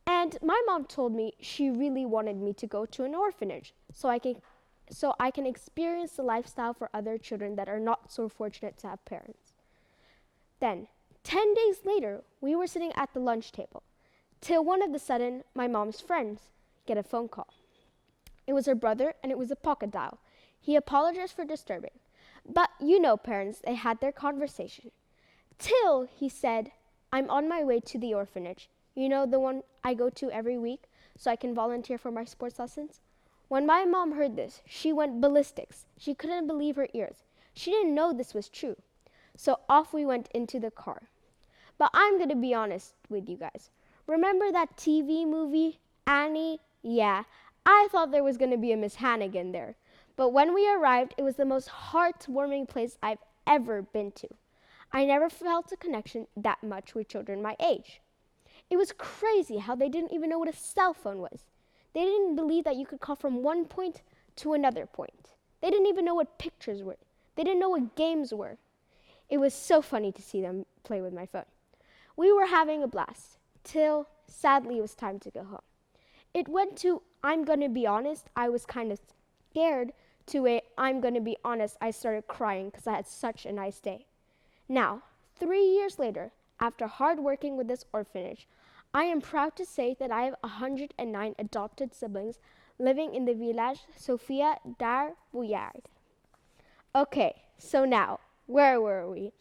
And my mom told me she really wanted me to go to an orphanage so I can experience the lifestyle for other children that are not so fortunate to have parents. Then, 10 days later, we were sitting at the lunch table, till one of the sudden, my mom's friends get a phone call. It was her brother, and it was a pocket dial. He apologized for disturbing. But you know parents, they had their conversation. Till he said, I'm on my way to the orphanage. You know, the one I go to every week so I can volunteer for my sports lessons? When my mom heard this, she went ballistics. She couldn't believe her ears. She didn't know this was true. So off we went into the car. But I'm going to be honest with you guys. Remember that TV movie, Annie? Yeah, I thought there was going to be a Miss Hannigan there. But when we arrived, it was the most heartwarming place I've ever been to. I never felt a connection that much with children my age. It was crazy how they didn't even know what a cell phone was. They didn't believe that you could call from one point to another point. They didn't even know what pictures were. They didn't know what games were. It was so funny to see them play with my phone. We were having a blast, till sadly it was time to go home. It went to, I'm gonna be honest, I was kind of scared, to a, I'm gonna be honest, I started crying because I had such a nice day. Now, 3 years later, after hard working with this orphanage, I am proud to say that I have 109 adopted siblings living in the village Sofia dar Bouillard. Okay, so now, where were we?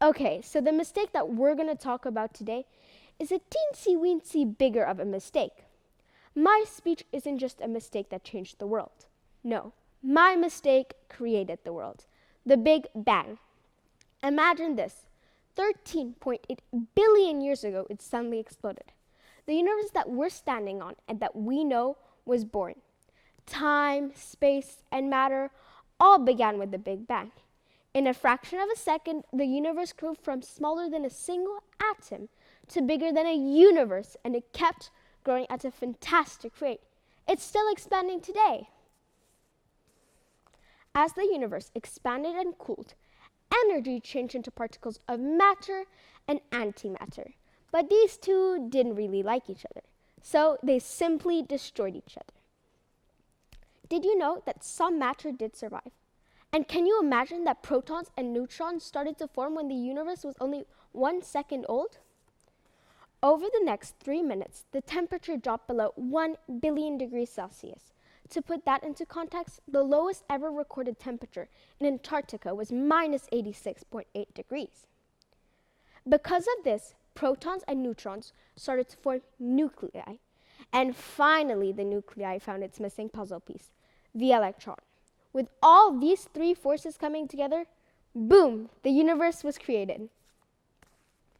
Okay, so the mistake that we're going to talk about today is a teensy-weensy bigger of a mistake. My speech isn't just a mistake that changed the world. No, my mistake created the world. The Big Bang. Imagine this. 13.8 billion years ago, it suddenly exploded. The universe that we're standing on and that we know was born. Time, space, and matter all began with the Big Bang. In a fraction of a second, the universe grew from smaller than a single atom to bigger than a universe, and it kept growing at a fantastic rate. It's still expanding today. As the universe expanded and cooled, energy changed into particles of matter and antimatter. But these two didn't really like each other, so they simply destroyed each other. Did you know that some matter did survive? And can you imagine that protons and neutrons started to form when the universe was only 1 second old? Over the next 3 minutes, the temperature dropped below 1 billion degrees Celsius. To put that into context, the lowest ever recorded temperature in Antarctica was minus 86.8 degrees. Because of this, protons and neutrons started to form nuclei. And finally, the nuclei found its missing puzzle piece, the electron. With all these three forces coming together, boom, the universe was created.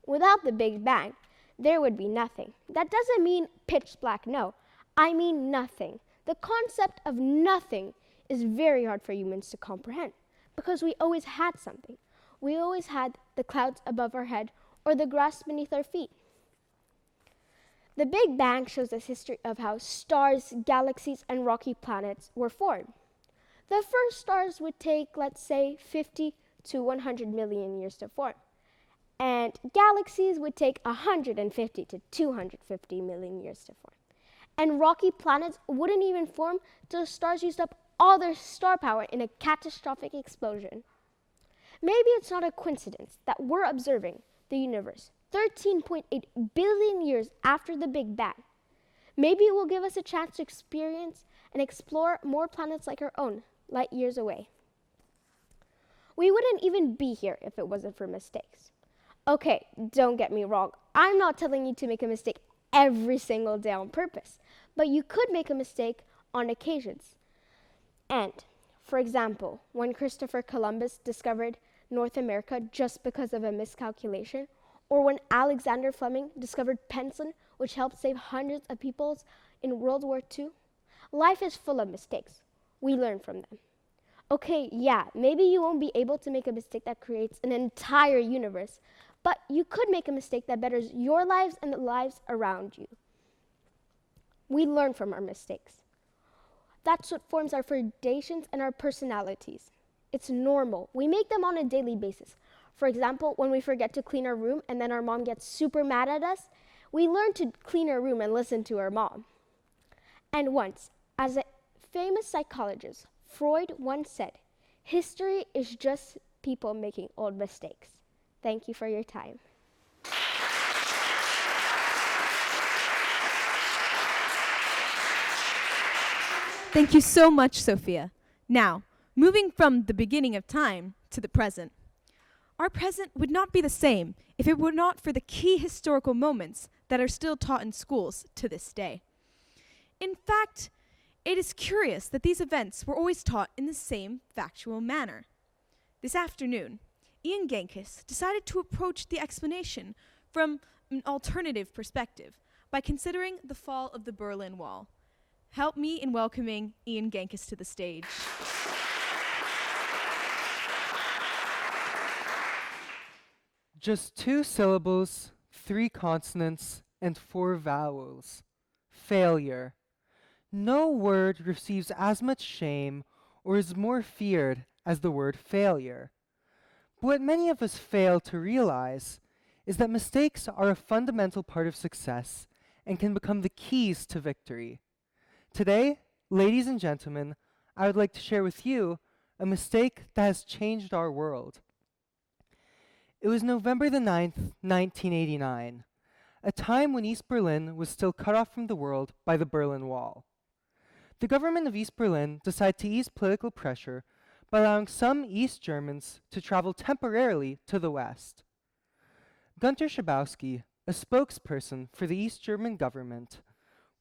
Without the Big Bang, there would be nothing. That doesn't mean pitch black, no. I mean nothing. The concept of nothing is very hard for humans to comprehend because we always had something. We always had the clouds above our head or the grass beneath our feet. The Big Bang shows us history of how stars, galaxies, and rocky planets were formed. The first stars would take, let's say, 50 to 100 million years to form. And galaxies would take 150 to 250 million years to form. And rocky planets wouldn't even form till stars used up all their star power in a catastrophic explosion. Maybe it's not a coincidence that we're observing the universe 13.8 billion years after the Big Bang. Maybe it will give us a chance to experience and explore more planets like our own, light years away. We wouldn't even be here if it wasn't for mistakes. Okay, don't get me wrong. I'm not telling you to make a mistake every single day on purpose, but you could make a mistake on occasions. And, for example, when Christopher Columbus discovered North America just because of a miscalculation, or when Alexander Fleming discovered penicillin, which helped save hundreds of people in World War II. Life is full of mistakes. We learn from them. Okay, yeah, maybe you won't be able to make a mistake that creates an entire universe, but you could make a mistake that betters your lives and the lives around you. We learn from our mistakes. That's what forms our foundations and our personalities. It's normal. We make them on a daily basis. For example, when we forget to clean our room and then our mom gets super mad at us, we learn to clean our room and listen to our mom. And once, as a famous psychologist, Freud once said, "History is just people making old mistakes." Thank you for your time. Thank you so much, Sophia. Now, moving from the beginning of time to the present. Our present would not be the same if it were not for the key historical moments that are still taught in schools to this day. In fact, it is curious that these events were always taught in the same factual manner. This afternoon, Ian Genkis decided to approach the explanation from an alternative perspective by considering the fall of the Berlin Wall. Help me in welcoming Ian Genkis to the stage. Just 2 syllables, 3 consonants, and 4 vowels. Failure. No word receives as much shame or is more feared as the word failure. But what many of us fail to realize is that mistakes are a fundamental part of success and can become the keys to victory. Today, ladies and gentlemen, I would like to share with you a mistake that has changed our world. It was November the 9th, 1989, a time when East Berlin was still cut off from the world by the Berlin Wall. The government of East Berlin decided to ease political pressure by allowing some East Germans to travel temporarily to the West. Gunter Schabowski, a spokesperson for the East German government,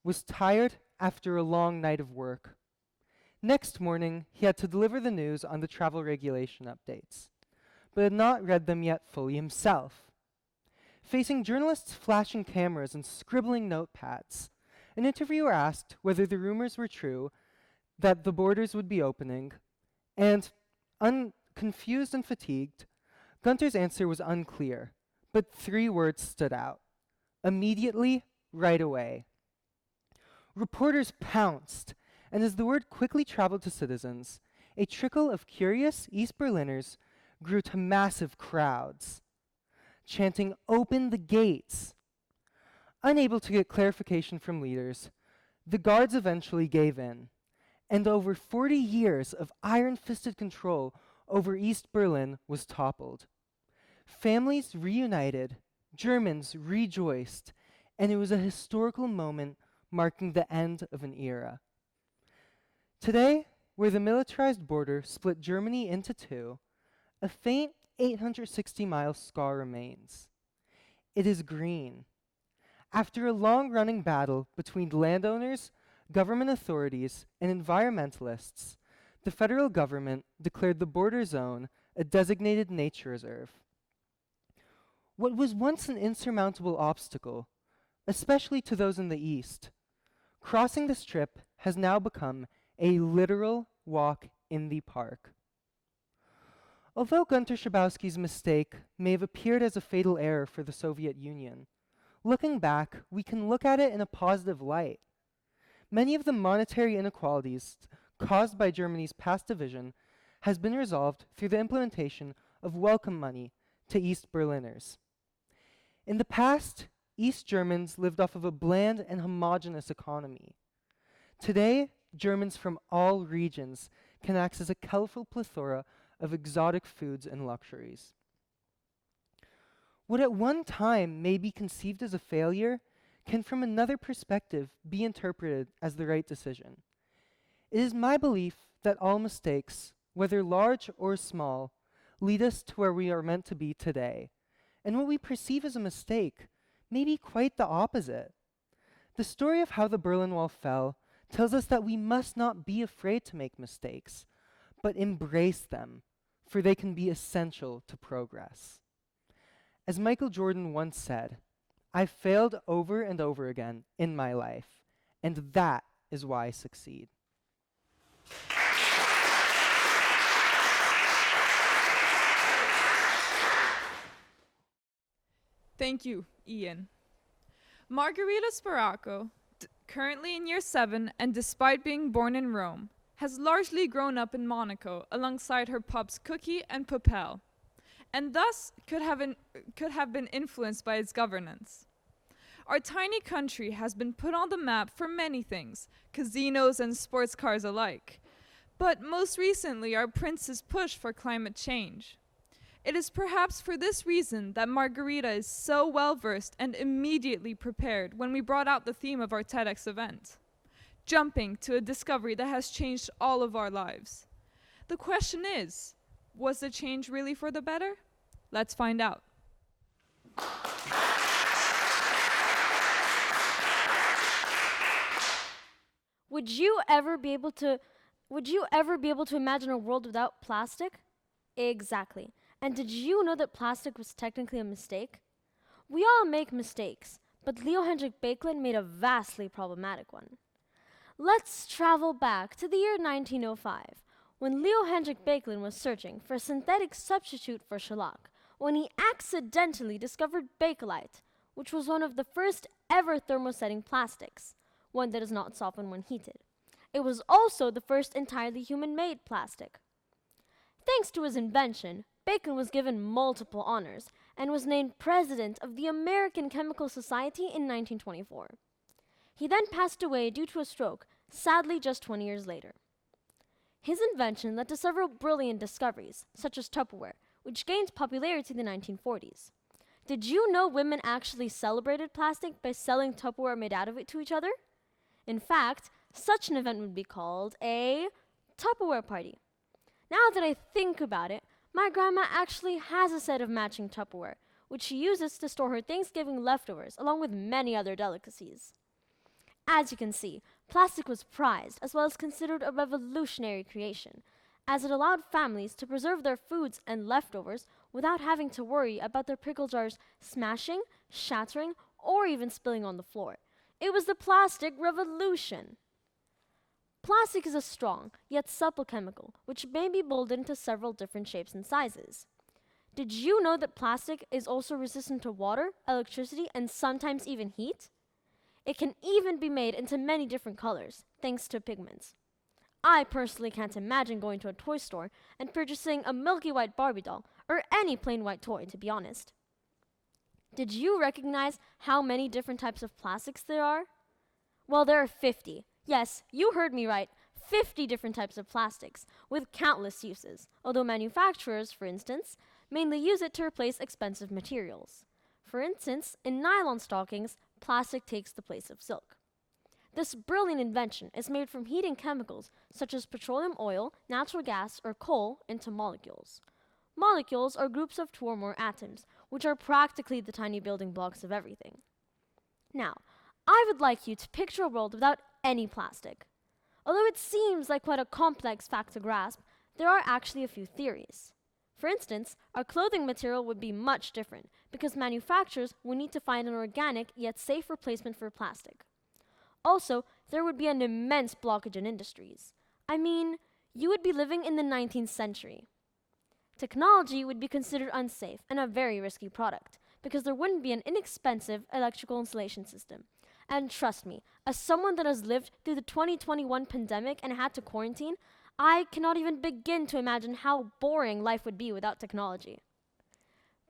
was tired after a long night of work. Next morning, he had to deliver the news on the travel regulation updates, but had not read them yet fully himself. Facing journalists flashing cameras and scribbling notepads, an interviewer asked whether the rumors were true that the borders would be opening, and, confused and fatigued, Gunter's answer was unclear, but 3 words stood out. Immediately, right away. Reporters pounced, and as the word quickly traveled to citizens, a trickle of curious East Berliners grew to massive crowds, chanting, "Open the gates!" Unable to get clarification from leaders, the guards eventually gave in, and over 40 years of iron-fisted control over East Berlin was toppled. Families reunited, Germans rejoiced, and it was a historical moment marking the end of an era. Today, where the militarized border split Germany into 2, a faint 860-mile scar remains. It is green. After a long-running battle between landowners, government authorities, and environmentalists, the federal government declared the border zone a designated nature reserve. What was once an insurmountable obstacle, especially to those in the East, crossing the strip has now become a literal walk in the park. Although Gunter Schabowski's mistake may have appeared as a fatal error for the Soviet Union, looking back, we can look at it in a positive light. Many of the monetary inequalities caused by Germany's past division has been resolved through the implementation of welcome money to East Berliners. In the past, East Germans lived off of a bland and homogeneous economy. Today, Germans from all regions can access a colorful plethora of exotic foods and luxuries. What at one time may be conceived as a failure can from another perspective be interpreted as the right decision. It is my belief that all mistakes, whether large or small, lead us to where we are meant to be today, and what we perceive as a mistake may be quite the opposite. The story of how the Berlin Wall fell tells us that we must not be afraid to make mistakes, but embrace them, for they can be essential to progress. As Michael Jordan once said, "I've failed over and over again in my life, and that is why I succeed." Thank you, Ian. Margarita Sparaco, currently in year 7 and despite being born in Rome, has largely grown up in Monaco alongside her pups Cookie and Papel, and thus could have been influenced by its governance. Our tiny country has been put on the map for many things, casinos and sports cars alike, but most recently our prince's push for climate change. It is perhaps for this reason that Margarita is so well versed and immediately prepared when we brought out the theme of our TEDx event, jumping to a discovery that has changed all of our lives. The question is, was the change really for the better? Let's find out. Would you ever be able to imagine a world without plastic? Exactly. And did you know that plastic was technically a mistake? We all make mistakes, but Leo Hendrik Baekeland made a vastly problematic one. Let's travel back to the year 1905, when Leo Hendrik Baekeland was searching for a synthetic substitute for shellac, when he accidentally discovered Bakelite, which was one of the first ever thermosetting plastics, one that does not soften when heated. It was also the first entirely human-made plastic. Thanks to his invention, Bacon was given multiple honors and was named president of the American Chemical Society in 1924. He then passed away due to a stroke, sadly just 20 years later. His invention led to several brilliant discoveries, such as Tupperware, which gained popularity in the 1940s. Did you know women actually celebrated plastic by selling Tupperware made out of it to each other? In fact, such an event would be called a Tupperware party. Now that I think about it, my grandma actually has a set of matching Tupperware, which she uses to store her Thanksgiving leftovers, along with many other delicacies. As you can see, plastic was prized as well as considered a revolutionary creation, as it allowed families to preserve their foods and leftovers without having to worry about their pickle jars smashing, shattering, or even spilling on the floor. It was the plastic revolution. Plastic is a strong, yet supple chemical, which may be molded into several different shapes and sizes. Did you know that plastic is also resistant to water, electricity, and sometimes even heat? It can even be made into many different colors, thanks to pigments. I personally can't imagine going to a toy store and purchasing a milky white Barbie doll, or any plain white toy, to be honest. Did you recognize how many different types of plastics there are? Well, there are 50. Yes, you heard me right, 50 different types of plastics, with countless uses, although manufacturers, for instance, mainly use it to replace expensive materials. For instance, in nylon stockings, plastic takes the place of silk. This brilliant invention is made from heating chemicals such as petroleum oil, natural gas, or coal into molecules. Molecules are groups of 2 or more atoms, which are practically the tiny building blocks of everything. Now, I would like you to picture a world without any plastic. Although it seems like quite a complex fact to grasp, there are actually a few theories. For instance, our clothing material would be much different because manufacturers would need to find an organic yet safe replacement for plastic. Also, there would be an immense blockage in industries. I mean, you would be living in the 19th century. Technology would be considered unsafe and a very risky product because there wouldn't be an inexpensive electrical insulation system. And trust me, as someone that has lived through the 2021 pandemic and had to quarantine, I cannot even begin to imagine how boring life would be without technology.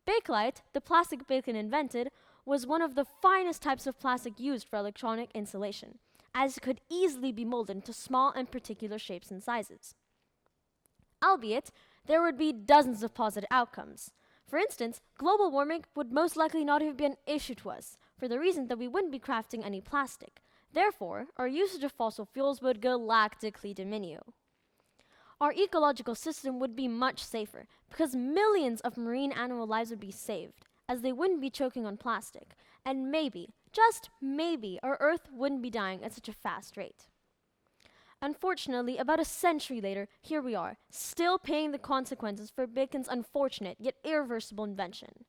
Bakelite, the plastic Bacon invented, was one of the finest types of plastic used for electronic insulation, as it could easily be molded into small and particular shapes and sizes. Albeit, there would be dozens of positive outcomes. For instance, global warming would most likely not even be an issue to us, for the reason that we wouldn't be crafting any plastic. Therefore, our usage of fossil fuels would galactically diminish. Our ecological system would be much safer, because millions of marine animal lives would be saved, as they wouldn't be choking on plastic, and maybe, just maybe, our Earth wouldn't be dying at such a fast rate. Unfortunately, about a century later, here we are, still paying the consequences for Bacon's unfortunate yet irreversible invention.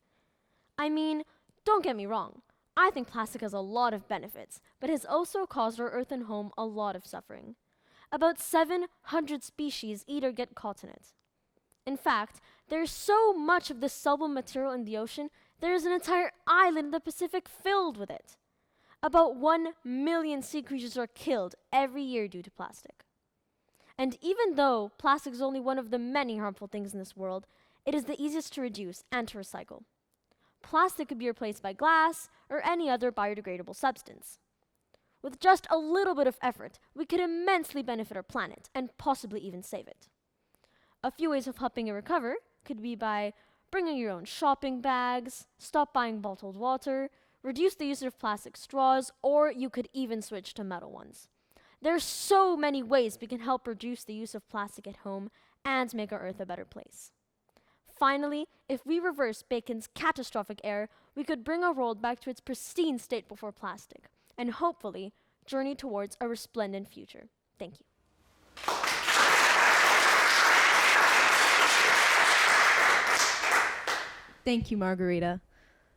I mean, don't get me wrong, I think plastic has a lot of benefits, but has also caused our Earth and home a lot of suffering. About 700 species eat or get caught in it. In fact, there's so much of this soluble material in the ocean, there is an entire island in the Pacific filled with it. About 1 million sea creatures are killed every year due to plastic. And even though plastic is only one of the many harmful things in this world, it is the easiest to reduce and to recycle. Plastic could be replaced by glass or any other biodegradable substance. With just a little bit of effort, we could immensely benefit our planet and possibly even save it. A few ways of helping it recover could be by bringing your own shopping bags, stop buying bottled water, reduce the use of plastic straws, or you could even switch to metal ones. There are so many ways we can help reduce the use of plastic at home and make our Earth a better place. Finally, if we reverse Bacon's catastrophic error, we could bring our world back to its pristine state before plastic, and hopefully journey towards a resplendent future. Thank you. Thank you, Margarita.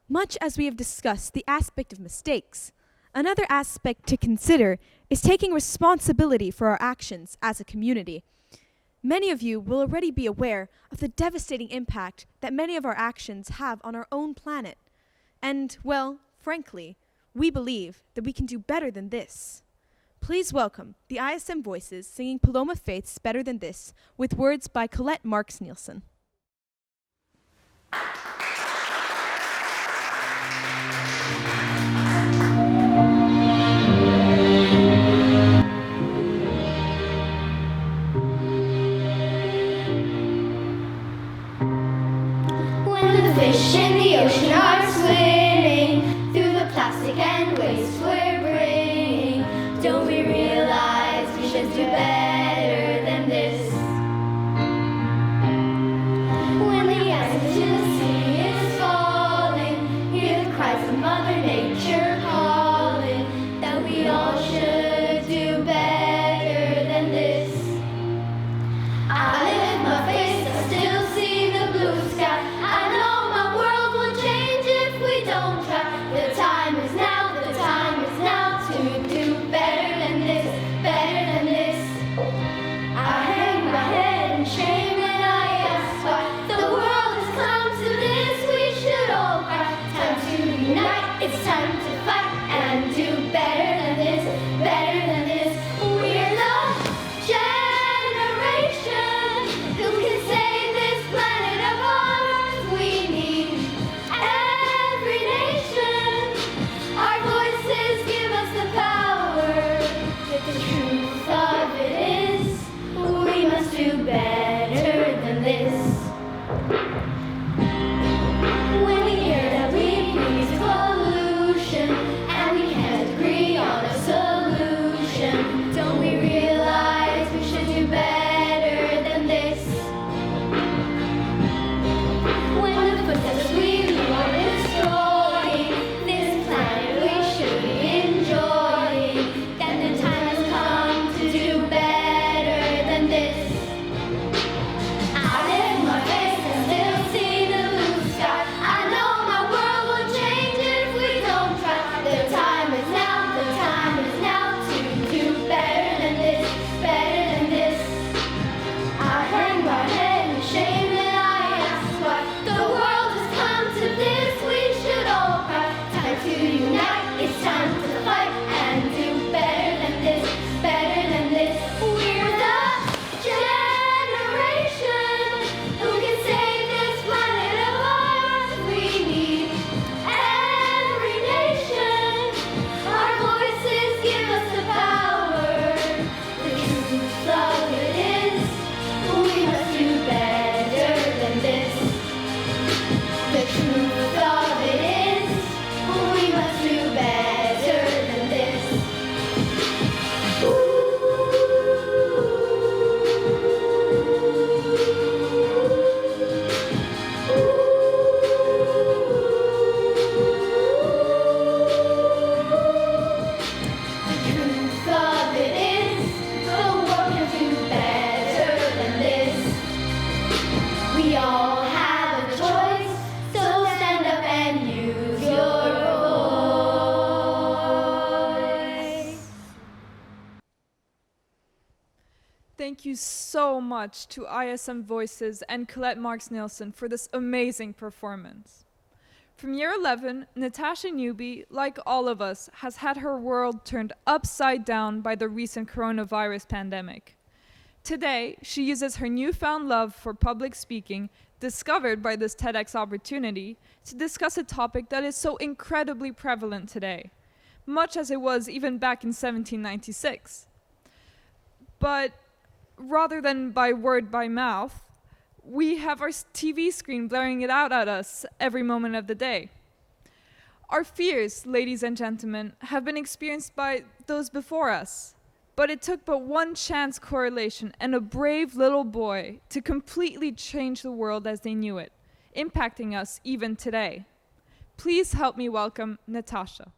Much as we have discussed the aspect of mistakes, another aspect to consider is taking responsibility for our actions as a community. Many of you will already be aware of the devastating impact that many of our actions have on our own planet. And, well, frankly, we believe that we can do better than this. Please welcome the ISM Voices singing Paloma Faith's Better Than This with words by Colette Marks Nielsen. Fish in the ocean are swimming through the plastic and waste we're bringing. Don't we realize we should do better than this? When the ice into the sea is falling, hear the cries of Mother Nature calling that we all should do better than this. I lift my face, I still see the blue sky. I know it's time to fight and do better than this, better than this. We're the generation who can save this planet of ours. We need every nation. Our voices give us the power. But the truth of it is, we must do better than this. When the air that we breathe is pollution, and we can't thank you so much to ISM Voices and Colette Marks-Nielsen for this amazing performance. From year 11, Natasha Newby, like all of us, has had her world turned upside down by the recent coronavirus pandemic. Today, she uses her newfound love for public speaking, discovered by this TEDx opportunity, to discuss a topic that is so incredibly prevalent today, much as it was even back in 1796. But rather than by word by mouth, we have our TV screen blaring it out at us every moment of the day. Our fears, ladies and gentlemen, have been experienced by those before us, but it took but one chance correlation and a brave little boy to completely change the world as they knew it, impacting us even today. Please help me welcome Natasha.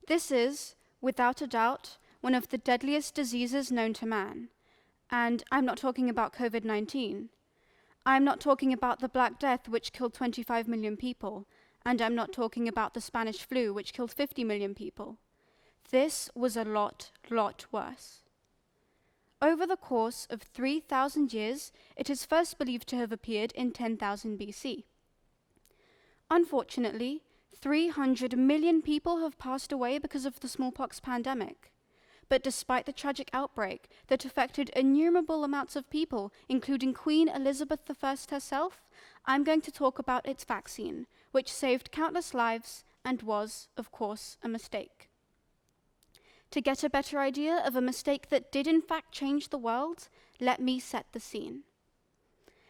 This is, without a doubt, one of the deadliest diseases known to man. And I'm not talking about COVID-19. I'm not talking about the Black Death, which killed 25 million people. And I'm not talking about the Spanish flu, which killed 50 million people. This was a lot worse. Over the course of 3,000 years, it is first believed to have appeared in 10,000 BC. Unfortunately, 300 million people have passed away because of the smallpox pandemic. But despite the tragic outbreak that affected innumerable amounts of people, including Queen Elizabeth I herself, I'm going to talk about its vaccine, which saved countless lives and was, of course, a mistake. To get a better idea of a mistake that did in fact change the world, let me set the scene.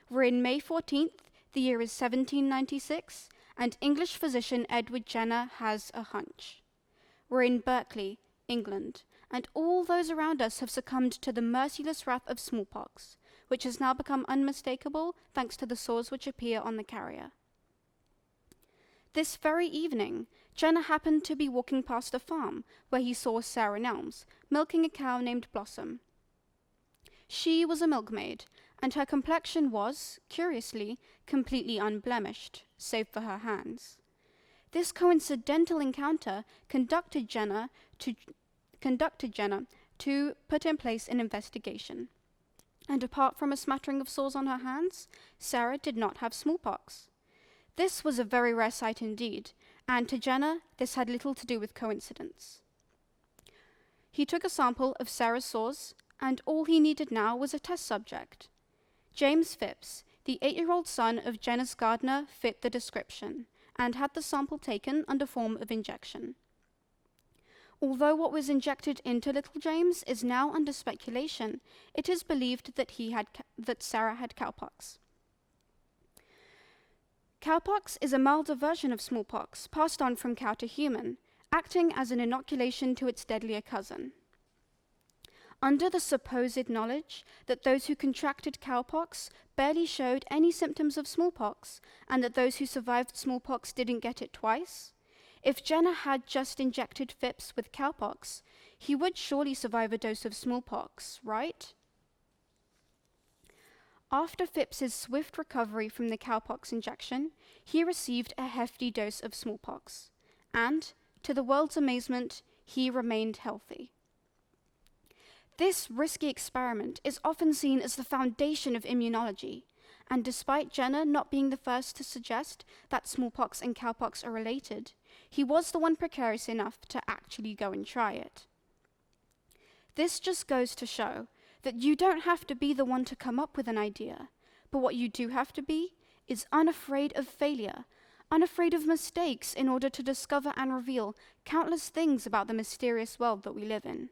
We're in May 14th, the year is 1796, and English physician Edward Jenner has a hunch. We're in Berkeley, England, and all those around us have succumbed to the merciless wrath of smallpox, which has now become unmistakable thanks to the sores which appear on the carrier. This very evening, Jenner happened to be walking past a farm where he saw Sarah Nelms milking a cow named Blossom. She was a milkmaid, and her complexion was, curiously, completely unblemished, save for her hands. This coincidental encounter conducted Jenner to put in place an investigation. And apart from a smattering of sores on her hands, Sarah did not have smallpox. This was a very rare sight indeed, and to Jenner, this had little to do with coincidence. He took a sample of Sarah's sores, and all he needed now was a test subject. James Phipps, the 8-year-old son of Jenner's gardener, fit the description, and had the sample taken under form of injection. Although what was injected into little James is now under speculation, it is believed that Sarah had cowpox. Cowpox is a milder version of smallpox, passed on from cow to human, acting as an inoculation to its deadlier cousin. Under the supposed knowledge that those who contracted cowpox barely showed any symptoms of smallpox, and that those who survived smallpox didn't get it twice, if Jenner had just injected Phipps with cowpox, he would surely survive a dose of smallpox, right? After Phipps's swift recovery from the cowpox injection, he received a hefty dose of smallpox, and, to the world's amazement, he remained healthy. This risky experiment is often seen as the foundation of immunology, and despite Jenner not being the first to suggest that smallpox and cowpox are related, he was the one precarious enough to actually go and try it. This just goes to show that you don't have to be the one to come up with an idea, but what you do have to be is unafraid of failure, unafraid of mistakes in order to discover and reveal countless things about the mysterious world that we live in.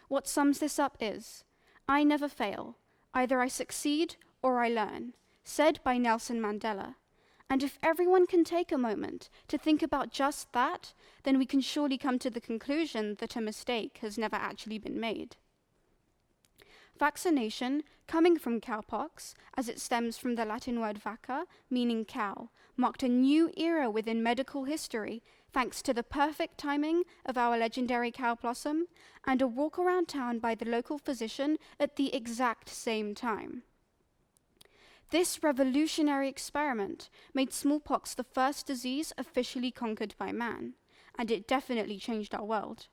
What sums this up is, I never fail, either I succeed or I learn, said by Nelson Mandela. And if everyone can take a moment to think about just that, then we can surely come to the conclusion that a mistake has never actually been made. Vaccination, coming from cowpox, as it stems from the Latin word vacca, meaning cow, marked a new era within medical history thanks to the perfect timing of our legendary cow Blossom and a walk around town by the local physician at the exact same time. This revolutionary experiment made smallpox the first disease officially conquered by man, and it definitely changed our world,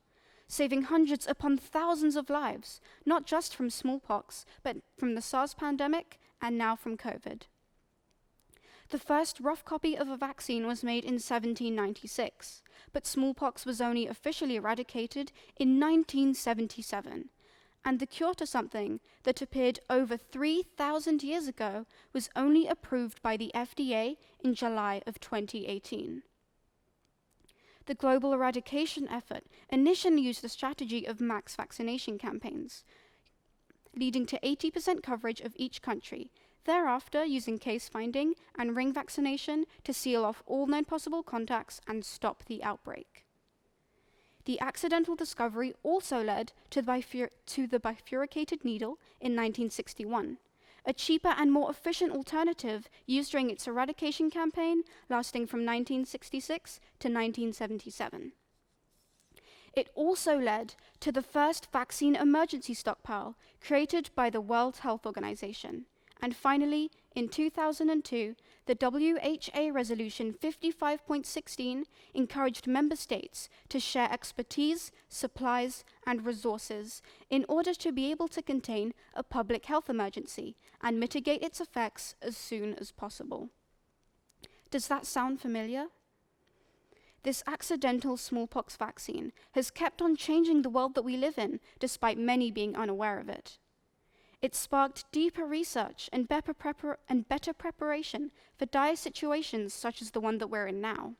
saving hundreds upon thousands of lives, not just from smallpox, but from the SARS pandemic and now from COVID. The first rough copy of a vaccine was made in 1796, but smallpox was only officially eradicated in 1977, and the cure to something that appeared over 3,000 years ago was only approved by the FDA in July of 2018. The global eradication effort initially used the strategy of mass vaccination campaigns, leading to 80% coverage of each country, thereafter using case finding and ring vaccination to seal off all known possible contacts and stop the outbreak. The accidental discovery also led to the bifurcated needle in 1961, a cheaper and more efficient alternative used during its eradication campaign lasting from 1966 to 1977. It also led to the first vaccine emergency stockpile created by the World Health Organization. And finally, in 2002, the WHA Resolution 55.16 encouraged member states to share expertise, supplies, and resources in order to be able to contain a public health emergency and mitigate its effects as soon as possible. Does that sound familiar? This accidental smallpox vaccine has kept on changing the world that we live in, despite many being unaware of it. It sparked deeper research and better preparation for dire situations such as the one that we're in now.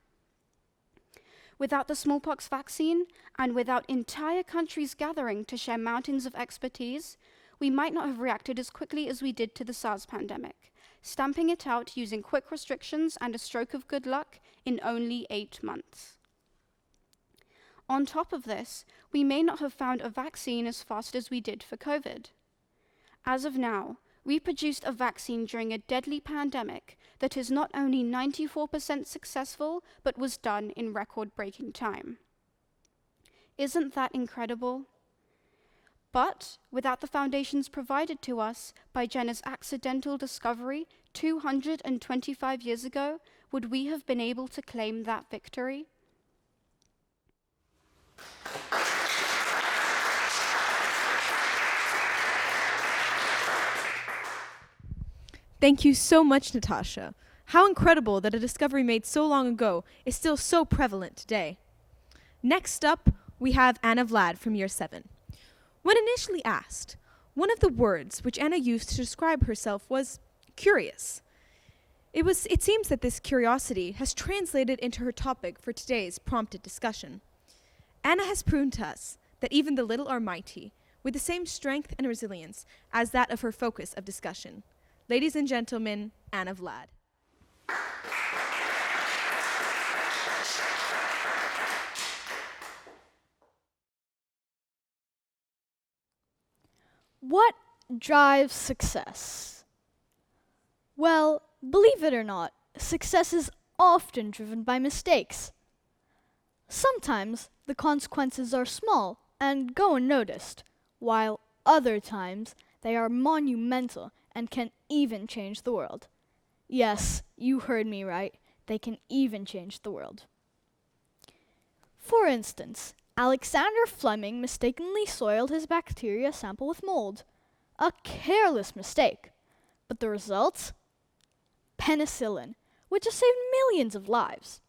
Without the smallpox vaccine, and without entire countries gathering to share mountains of expertise, we might not have reacted as quickly as we did to the SARS pandemic, stamping it out using quick restrictions and a stroke of good luck in only 8 months. On top of this, we may not have found a vaccine as fast as we did for COVID. As of now, we produced a vaccine during a deadly pandemic that is not only 94% successful, but was done in record-breaking time. Isn't that incredible? But without the foundations provided to us by Jenner's accidental discovery 225 years ago, would we have been able to claim that victory? Thank you so much, Natasha. How incredible that a discovery made so long ago is still so prevalent today. Next up, we have Anna Vlad from Year 7. When initially asked, one of the words which Anna used to describe herself was curious. It seems that this curiosity has translated into her topic for today's prompted discussion. Anna has proven to us that even the little are mighty, with the same strength and resilience as that of her focus of discussion. Ladies and gentlemen, Anna Vlad. What drives success? Well, believe it or not, success is often driven by mistakes. Sometimes the consequences are small and go unnoticed, while other times they are monumental and can even change the world. Yes, you heard me right. They can even change the world. For instance, Alexander Fleming mistakenly soiled his bacteria sample with mold. A careless mistake. But the results? Penicillin, which has saved millions of lives.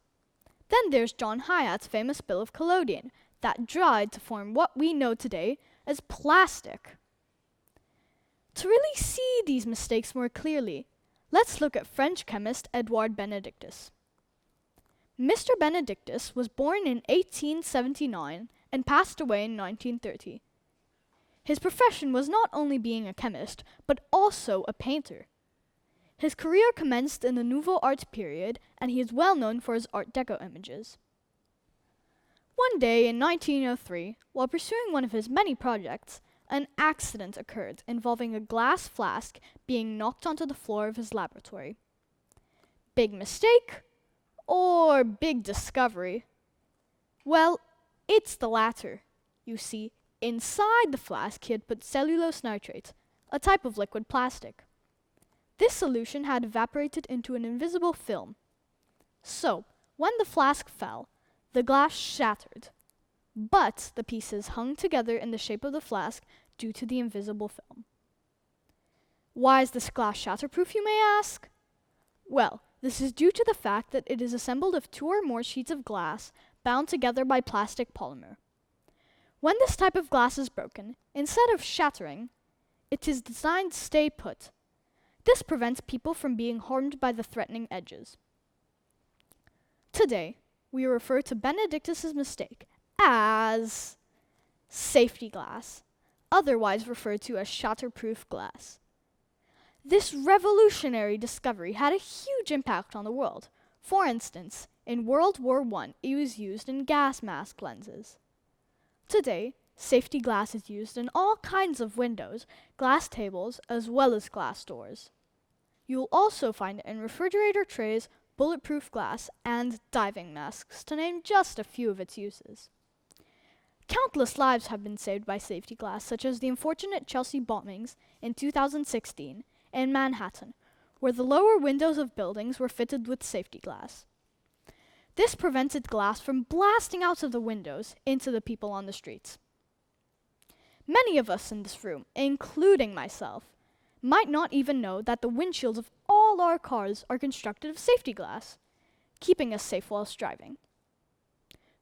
Then there's John Hyatt's famous spill of collodion that dried to form what we know today as plastic. To really see these mistakes more clearly, let's look at French chemist Edouard Benedictus. Mr. Benedictus was born in 1879 and passed away in 1930. His profession was not only being a chemist, but also a painter. His career commenced in the Nouveau Art period, and he is well known for his Art Deco images. One day in 1903, while pursuing one of his many projects, an accident occurred involving a glass flask being knocked onto the floor of his laboratory. Big mistake or big discovery? Well, it's the latter. You see, inside the flask he had put cellulose nitrate, a type of liquid plastic. This solution had evaporated into an invisible film. So, when the flask fell, the glass shattered, but the pieces hung together in the shape of the flask due to the invisible film. Why is this glass shatterproof, you may ask? Well, this is due to the fact that it is assembled of 2 or more sheets of glass bound together by plastic polymer. When this type of glass is broken, instead of shattering, it is designed to stay put. This prevents people from being harmed by the threatening edges. Today, we refer to Benedictus's mistake as safety glass, otherwise referred to as shatterproof glass. This revolutionary discovery had a huge impact on the world. For instance, in World War I, it was used in gas mask lenses. Today, safety glass is used in all kinds of windows, glass tables, as well as glass doors. You'll also find it in refrigerator trays, bulletproof glass, and diving masks, to name just a few of its uses. Countless lives have been saved by safety glass, such as the unfortunate Chelsea bombings in 2016 in Manhattan, where the lower windows of buildings were fitted with safety glass. This prevented glass from blasting out of the windows into the people on the streets. Many of us in this room, including myself, might not even know that the windshields of all our cars are constructed of safety glass, keeping us safe whilst driving.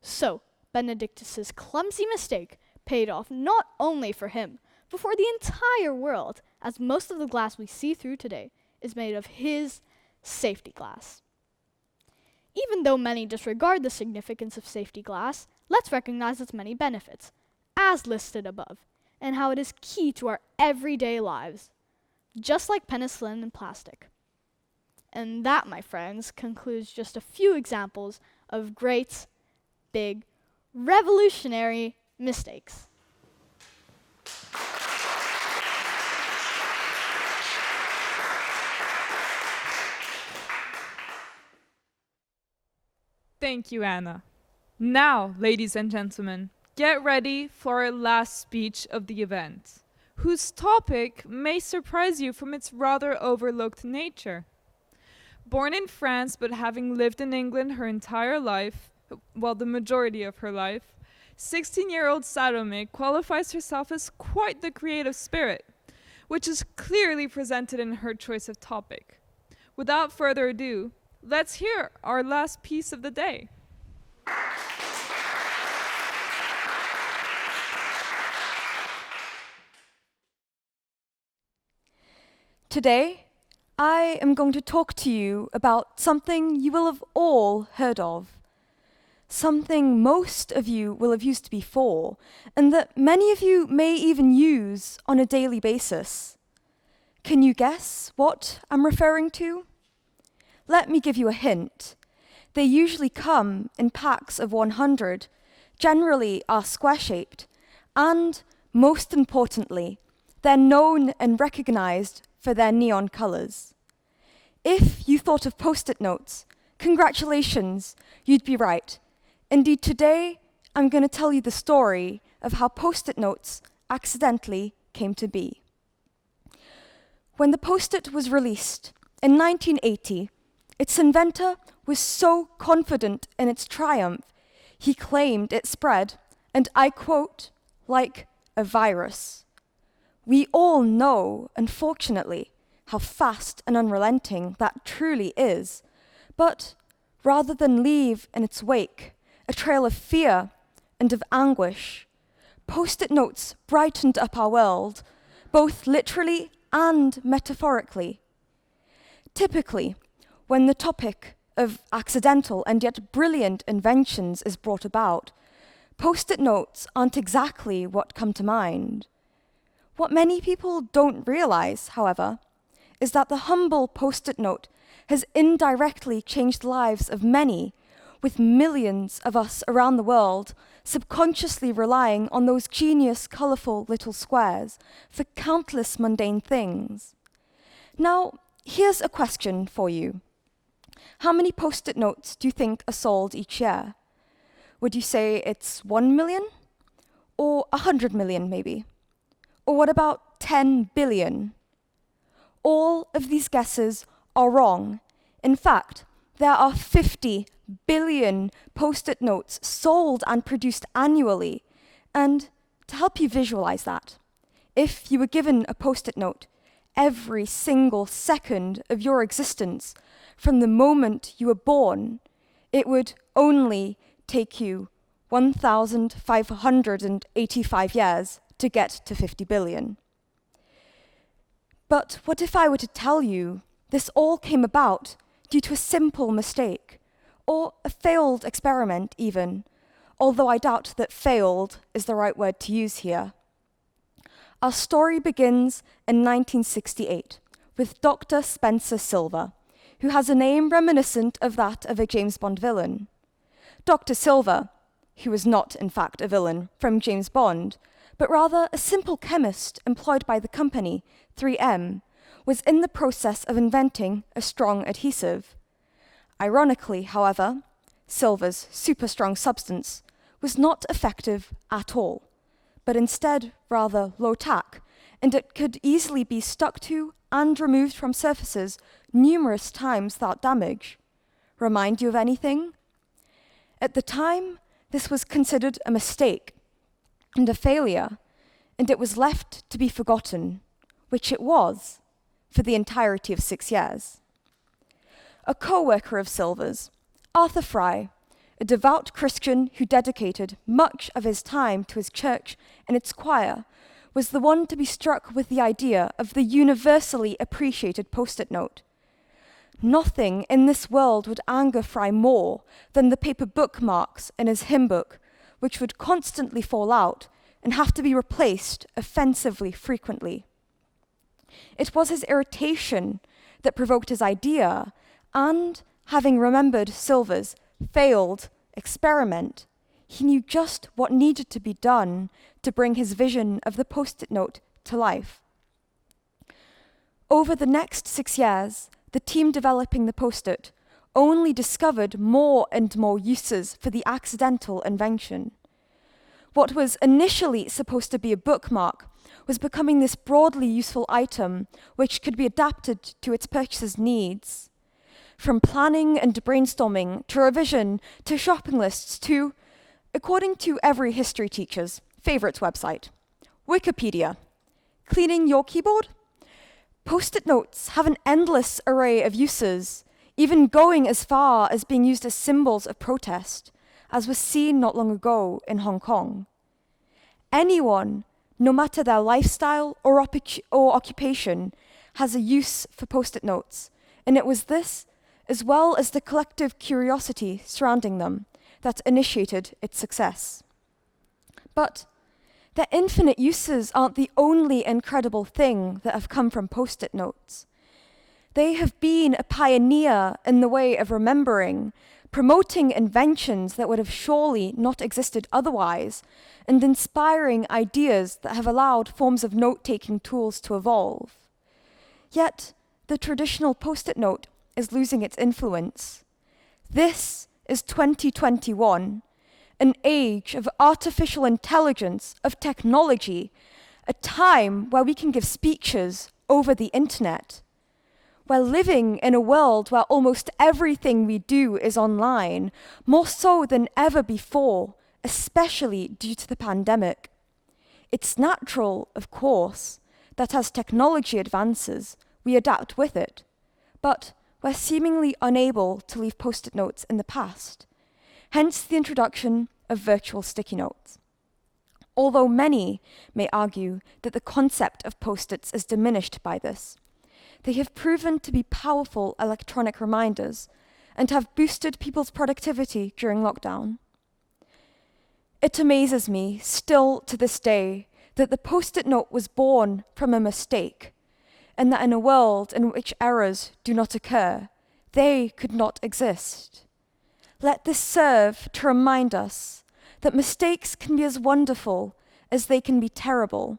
So, Benedictus's clumsy mistake paid off not only for him, but for the entire world, as most of the glass we see through today is made of his safety glass. Even though many disregard the significance of safety glass, let's recognize its many benefits, as listed above, and how it is key to our everyday lives, just like penicillin and plastic. And that, my friends, concludes just a few examples of great, big, revolutionary mistakes. Thank you, Anna. Now, ladies and gentlemen, get ready for our last speech of the event, whose topic may surprise you from its rather overlooked nature. Born in France but having lived in England her entire life, well, the majority of her life, 16-year-old Salome qualifies herself as quite the creative spirit, which is clearly presented in her choice of topic. Without further ado, let's hear our last piece of the day. Today, I am going to talk to you about something you will have all heard of. Something most of you will have used before, and that many of you may even use on a daily basis. Can you guess what I'm referring to? Let me give you a hint. They usually come in packs of 100, generally are square-shaped, and, most importantly, they're known and recognized for their neon colors. If you thought of Post-it notes, congratulations, you'd be right. Indeed, today, I'm going to tell you the story of how Post-it notes accidentally came to be. When the Post-it was released in 1980, its inventor was so confident in its triumph, he claimed it spread, and I quote, like a virus. We all know, unfortunately, how fast and unrelenting that truly is, but rather than leave in its wake a trail of fear and of anguish, Post-it notes brightened up our world, both literally and metaphorically. Typically, when the topic of accidental and yet brilliant inventions is brought about, Post-it notes aren't exactly what come to mind. What many people don't realize, however, is that the humble Post-it note has indirectly changed the lives of many, with millions of us around the world subconsciously relying on those genius, colorful little squares for countless mundane things. Now, here's a question for you. How many Post-it notes do you think are sold each year? Would you say it's 1 million? Or 100 million, maybe? Or what about 10 billion? all of these guesses are wrong. In fact, there are 50 billion post-it notes sold and produced annually. And to help you visualize that, if you were given a post-it note every single second of your existence from the moment you were born, it would only take you 1,585 years to get to 50 billion. But what if I were to tell you this all came about due to a simple mistake, or a failed experiment even, although I doubt that failed is the right word to use here. Our story begins in 1968 with Dr. Spencer Silver, who has a name reminiscent of that of a James Bond villain. Dr. Silver, who was not in fact a villain from James Bond, but rather a simple chemist employed by the company 3M, was in the process of inventing a strong adhesive. Ironically, however, Silver's super strong substance was not effective at all, but instead rather low-tack, and it could easily be stuck to and removed from surfaces numerous times without damage. Remind you of anything? At the time, this was considered a mistake and a failure, and it was left to be forgotten, which it was, for the entirety of 6 years. A co-worker of Silver's, Arthur Fry, a devout Christian who dedicated much of his time to his church and its choir, was the one to be struck with the idea of the universally appreciated post-it note. Nothing in this world would anger Fry more than the paper bookmarks in his hymn book, which would constantly fall out and have to be replaced offensively frequently. It was his irritation that provoked his idea, and having remembered Silver's failed experiment, he knew just what needed to be done to bring his vision of the post-it note to life. Over the next 6 years, the team developing the post-it only discovered more and more uses for the accidental invention. What was initially supposed to be a bookmark was becoming this broadly useful item which could be adapted to its purchaser's needs. From planning and brainstorming to revision to shopping lists to, according to every history teacher's favorite website, Wikipedia, cleaning your keyboard? Post-it notes have an endless array of uses, even going as far as being used as symbols of protest, as was seen not long ago in Hong Kong. Anyone, no matter their lifestyle or occupation, has a use for post-it notes, and it was this, as well as the collective curiosity surrounding them, that initiated its success. But their infinite uses aren't the only incredible thing that have come from post-it notes. They have been a pioneer in the way of remembering, promoting inventions that would have surely not existed otherwise, and inspiring ideas that have allowed forms of note-taking tools to evolve. Yet, the traditional post-it note is losing its influence. This is 2021, an age of artificial intelligence, of technology, a time where we can give speeches over the internet. We're living in a world where almost everything we do is online, more so than ever before, especially due to the pandemic. It's natural, of course, that as technology advances, we adapt with it, but we're seemingly unable to leave post-it notes in the past, hence the introduction of virtual sticky notes. Although many may argue that the concept of post-its is diminished by this, they have proven to be powerful electronic reminders and have boosted people's productivity during lockdown. It amazes me, still to this day, that the post-it note was born from a mistake, and that in a world in which errors do not occur, they could not exist. Let this serve to remind us that mistakes can be as wonderful as they can be terrible,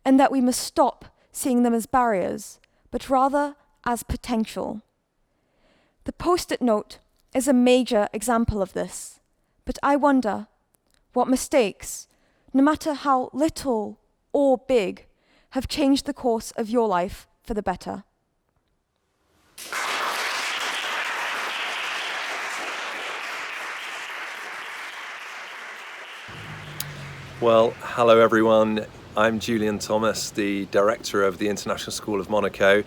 and that we must stop seeing them as barriers, but rather as potential. The post-it note is a major example of this, but I wonder what mistakes, no matter how little or big, have changed the course of your life for the better. Well, hello everyone. I'm Julian Thomas, the director of the International School of Monaco.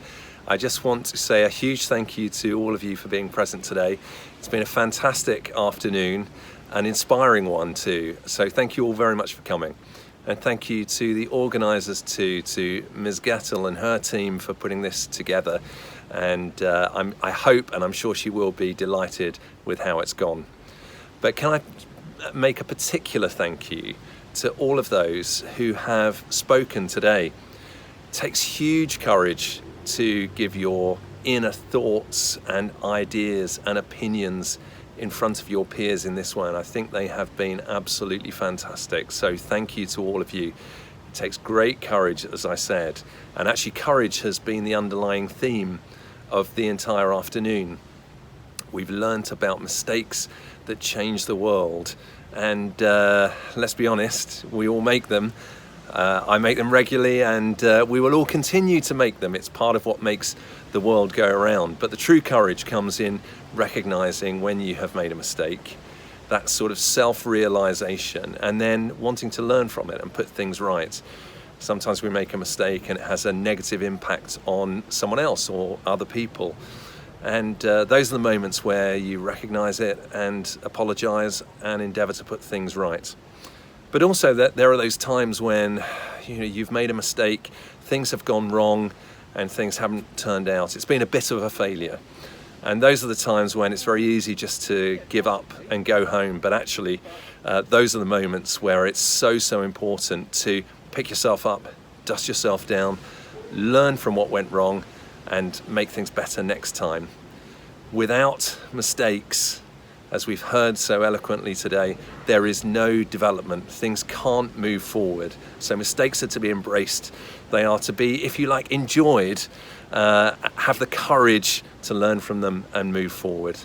I just want to say a huge thank you to all of you for being present today. It's been a fantastic afternoon, an inspiring one too. So thank you all very much for coming. And thank you to the organisers too, to Ms. Gettel and her team for putting this together. And I hope, and I'm sure she will be, delighted with how it's gone. But can I make a particular thank you to all of those who have spoken today. It takes huge courage to give your inner thoughts and ideas and opinions in front of your peers in this way, and I think they have been absolutely fantastic. So thank you to all of you. It takes great courage, as I said, and actually courage has been the underlying theme of the entire afternoon. We've learnt about mistakes that change the world, and let's be honest, we all make them. I make them regularly, and we will all continue to make them. It's part of what makes the world go around. But the true courage comes in recognizing when you have made a mistake, that sort of self-realization, and then wanting to learn from it and put things right. Sometimes we make a mistake and it has a negative impact on someone else or other people. And those are the moments where you recognize it and apologize and endeavor to put things right. But also that there are those times when you've made a mistake, things have gone wrong and things haven't turned out. It's been a bit of a failure. And those are the times when it's very easy just to give up and go home. But actually, those are the moments where it's so important to pick yourself up, dust yourself down, learn from what went wrong, and make things better next time. Without mistakes, as we've heard so eloquently today, there is no development. Things can't move forward. So mistakes are to be embraced. They are to be, if you like, enjoyed, have the courage to learn from them and move forward.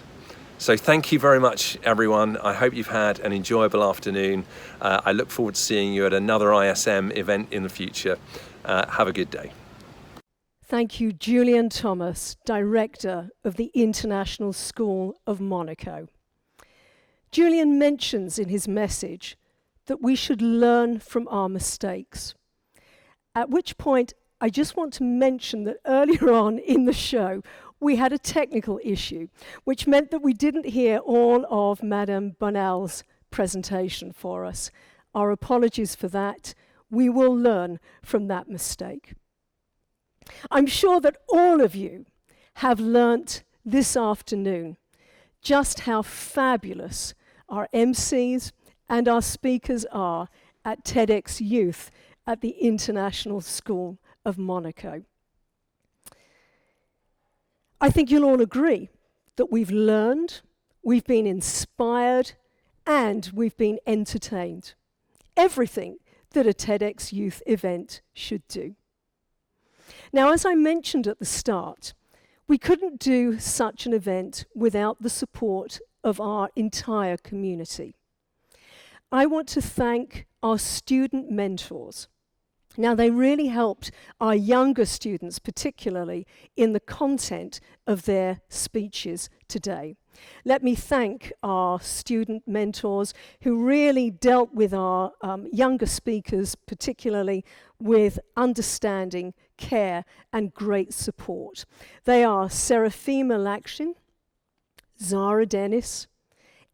So thank you very much, everyone. I hope you've had an enjoyable afternoon. I look forward to seeing you at another ISM event in the future. Have a good day. Thank you, Julian Thomas, Director of the International School of Monaco. Julian mentions in his message that we should learn from our mistakes. At which point, I just want to mention that earlier on in the show, we had a technical issue, which meant that we didn't hear all of Madame Bonnell's presentation for us. Our apologies for that. We will learn from that mistake. I'm sure that all of you have learnt this afternoon just how fabulous our MCs and our speakers are at TEDx Youth at the International School of Monaco. I think you'll all agree that we've learned, we've been inspired, and we've been entertained. Everything that a TEDx Youth event should do. Now, as I mentioned at the start, we couldn't do such an event without the support of our entire community. I want to thank our student mentors. Now, they really helped our younger students, particularly in the content of their speeches today. Let me thank our student mentors who really dealt with our younger speakers, particularly with understanding, care, and great support. They are Serafima Lakshin, Zara Dennis,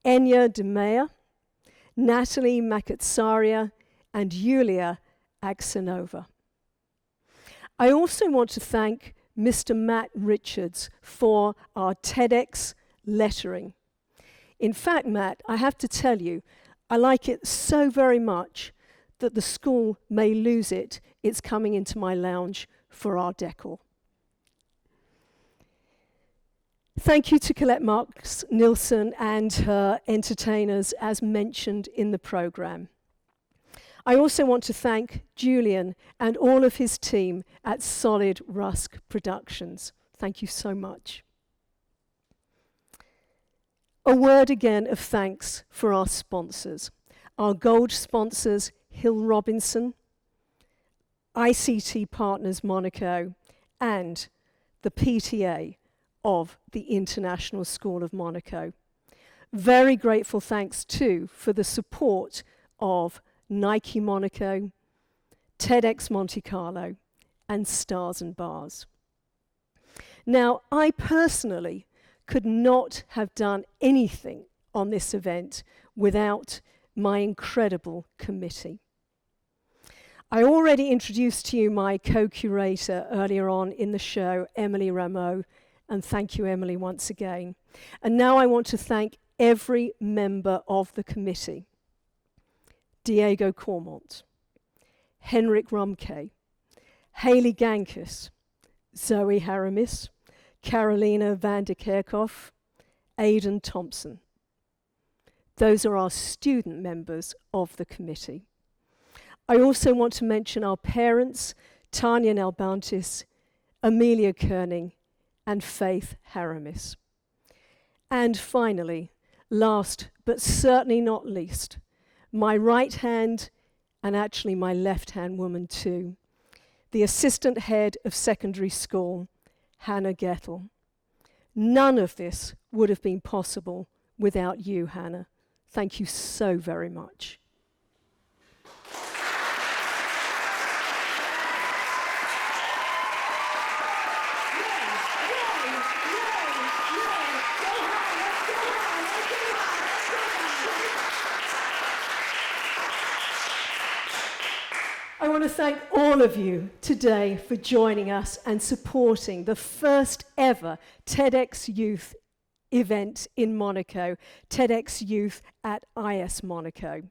Enya Demea, Natalie Makatsaria, and Yulia Aksanova. I also want to thank Mr. Matt Richards for our TEDx lettering. In fact, Matt, I have to tell you, I like it so very much that the school may lose it. It's coming into my lounge for our decor. Thank you to Colette Marks Nilsson and her entertainers as mentioned in the programme. I also want to thank Julian and all of his team at Solid Rusk Productions. Thank you so much. A word again of thanks for our sponsors. Our gold sponsors, Hill Robinson, ICT Partners Monaco, and the PTA of the International School of Monaco. Very grateful thanks too for the support of Nike Monaco, TEDx Monte Carlo, and Stars and Bars. Now, I personally could not have done anything on this event without my incredible committee. I already introduced to you my co-curator earlier on in the show, Emily Rameau, and thank you, Emily, once again. And now I want to thank every member of the committee. Diego Cormont, Henrik Rumke, Hayley Gankus, Zoe Haramis, Carolina van der Kerkhoff, Aidan Thompson. Those are our student members of the committee. I also want to mention our parents, Tanya Nelbantis, Amelia Koenig, and Faith Haramis. And finally, last but certainly not least, my right hand, and actually my left hand woman too, the assistant head of secondary school, Hannah Gettle. None of this would have been possible without you, Hannah. Thank you so very much. I want to thank all of you today for joining us and supporting the first ever TEDx Youth event in Monaco, TEDx Youth at ISMonaco.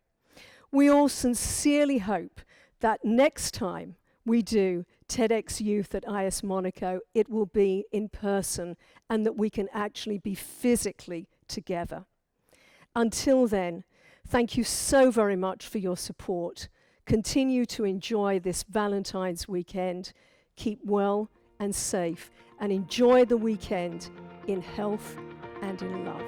We all sincerely hope that next time we do TEDx Youth at ISMonaco, it will be in person and that we can actually be physically together. Until then, thank you so very much for your support. Continue to enjoy this Valentine's weekend. Keep well and safe, and enjoy the weekend in health and in love.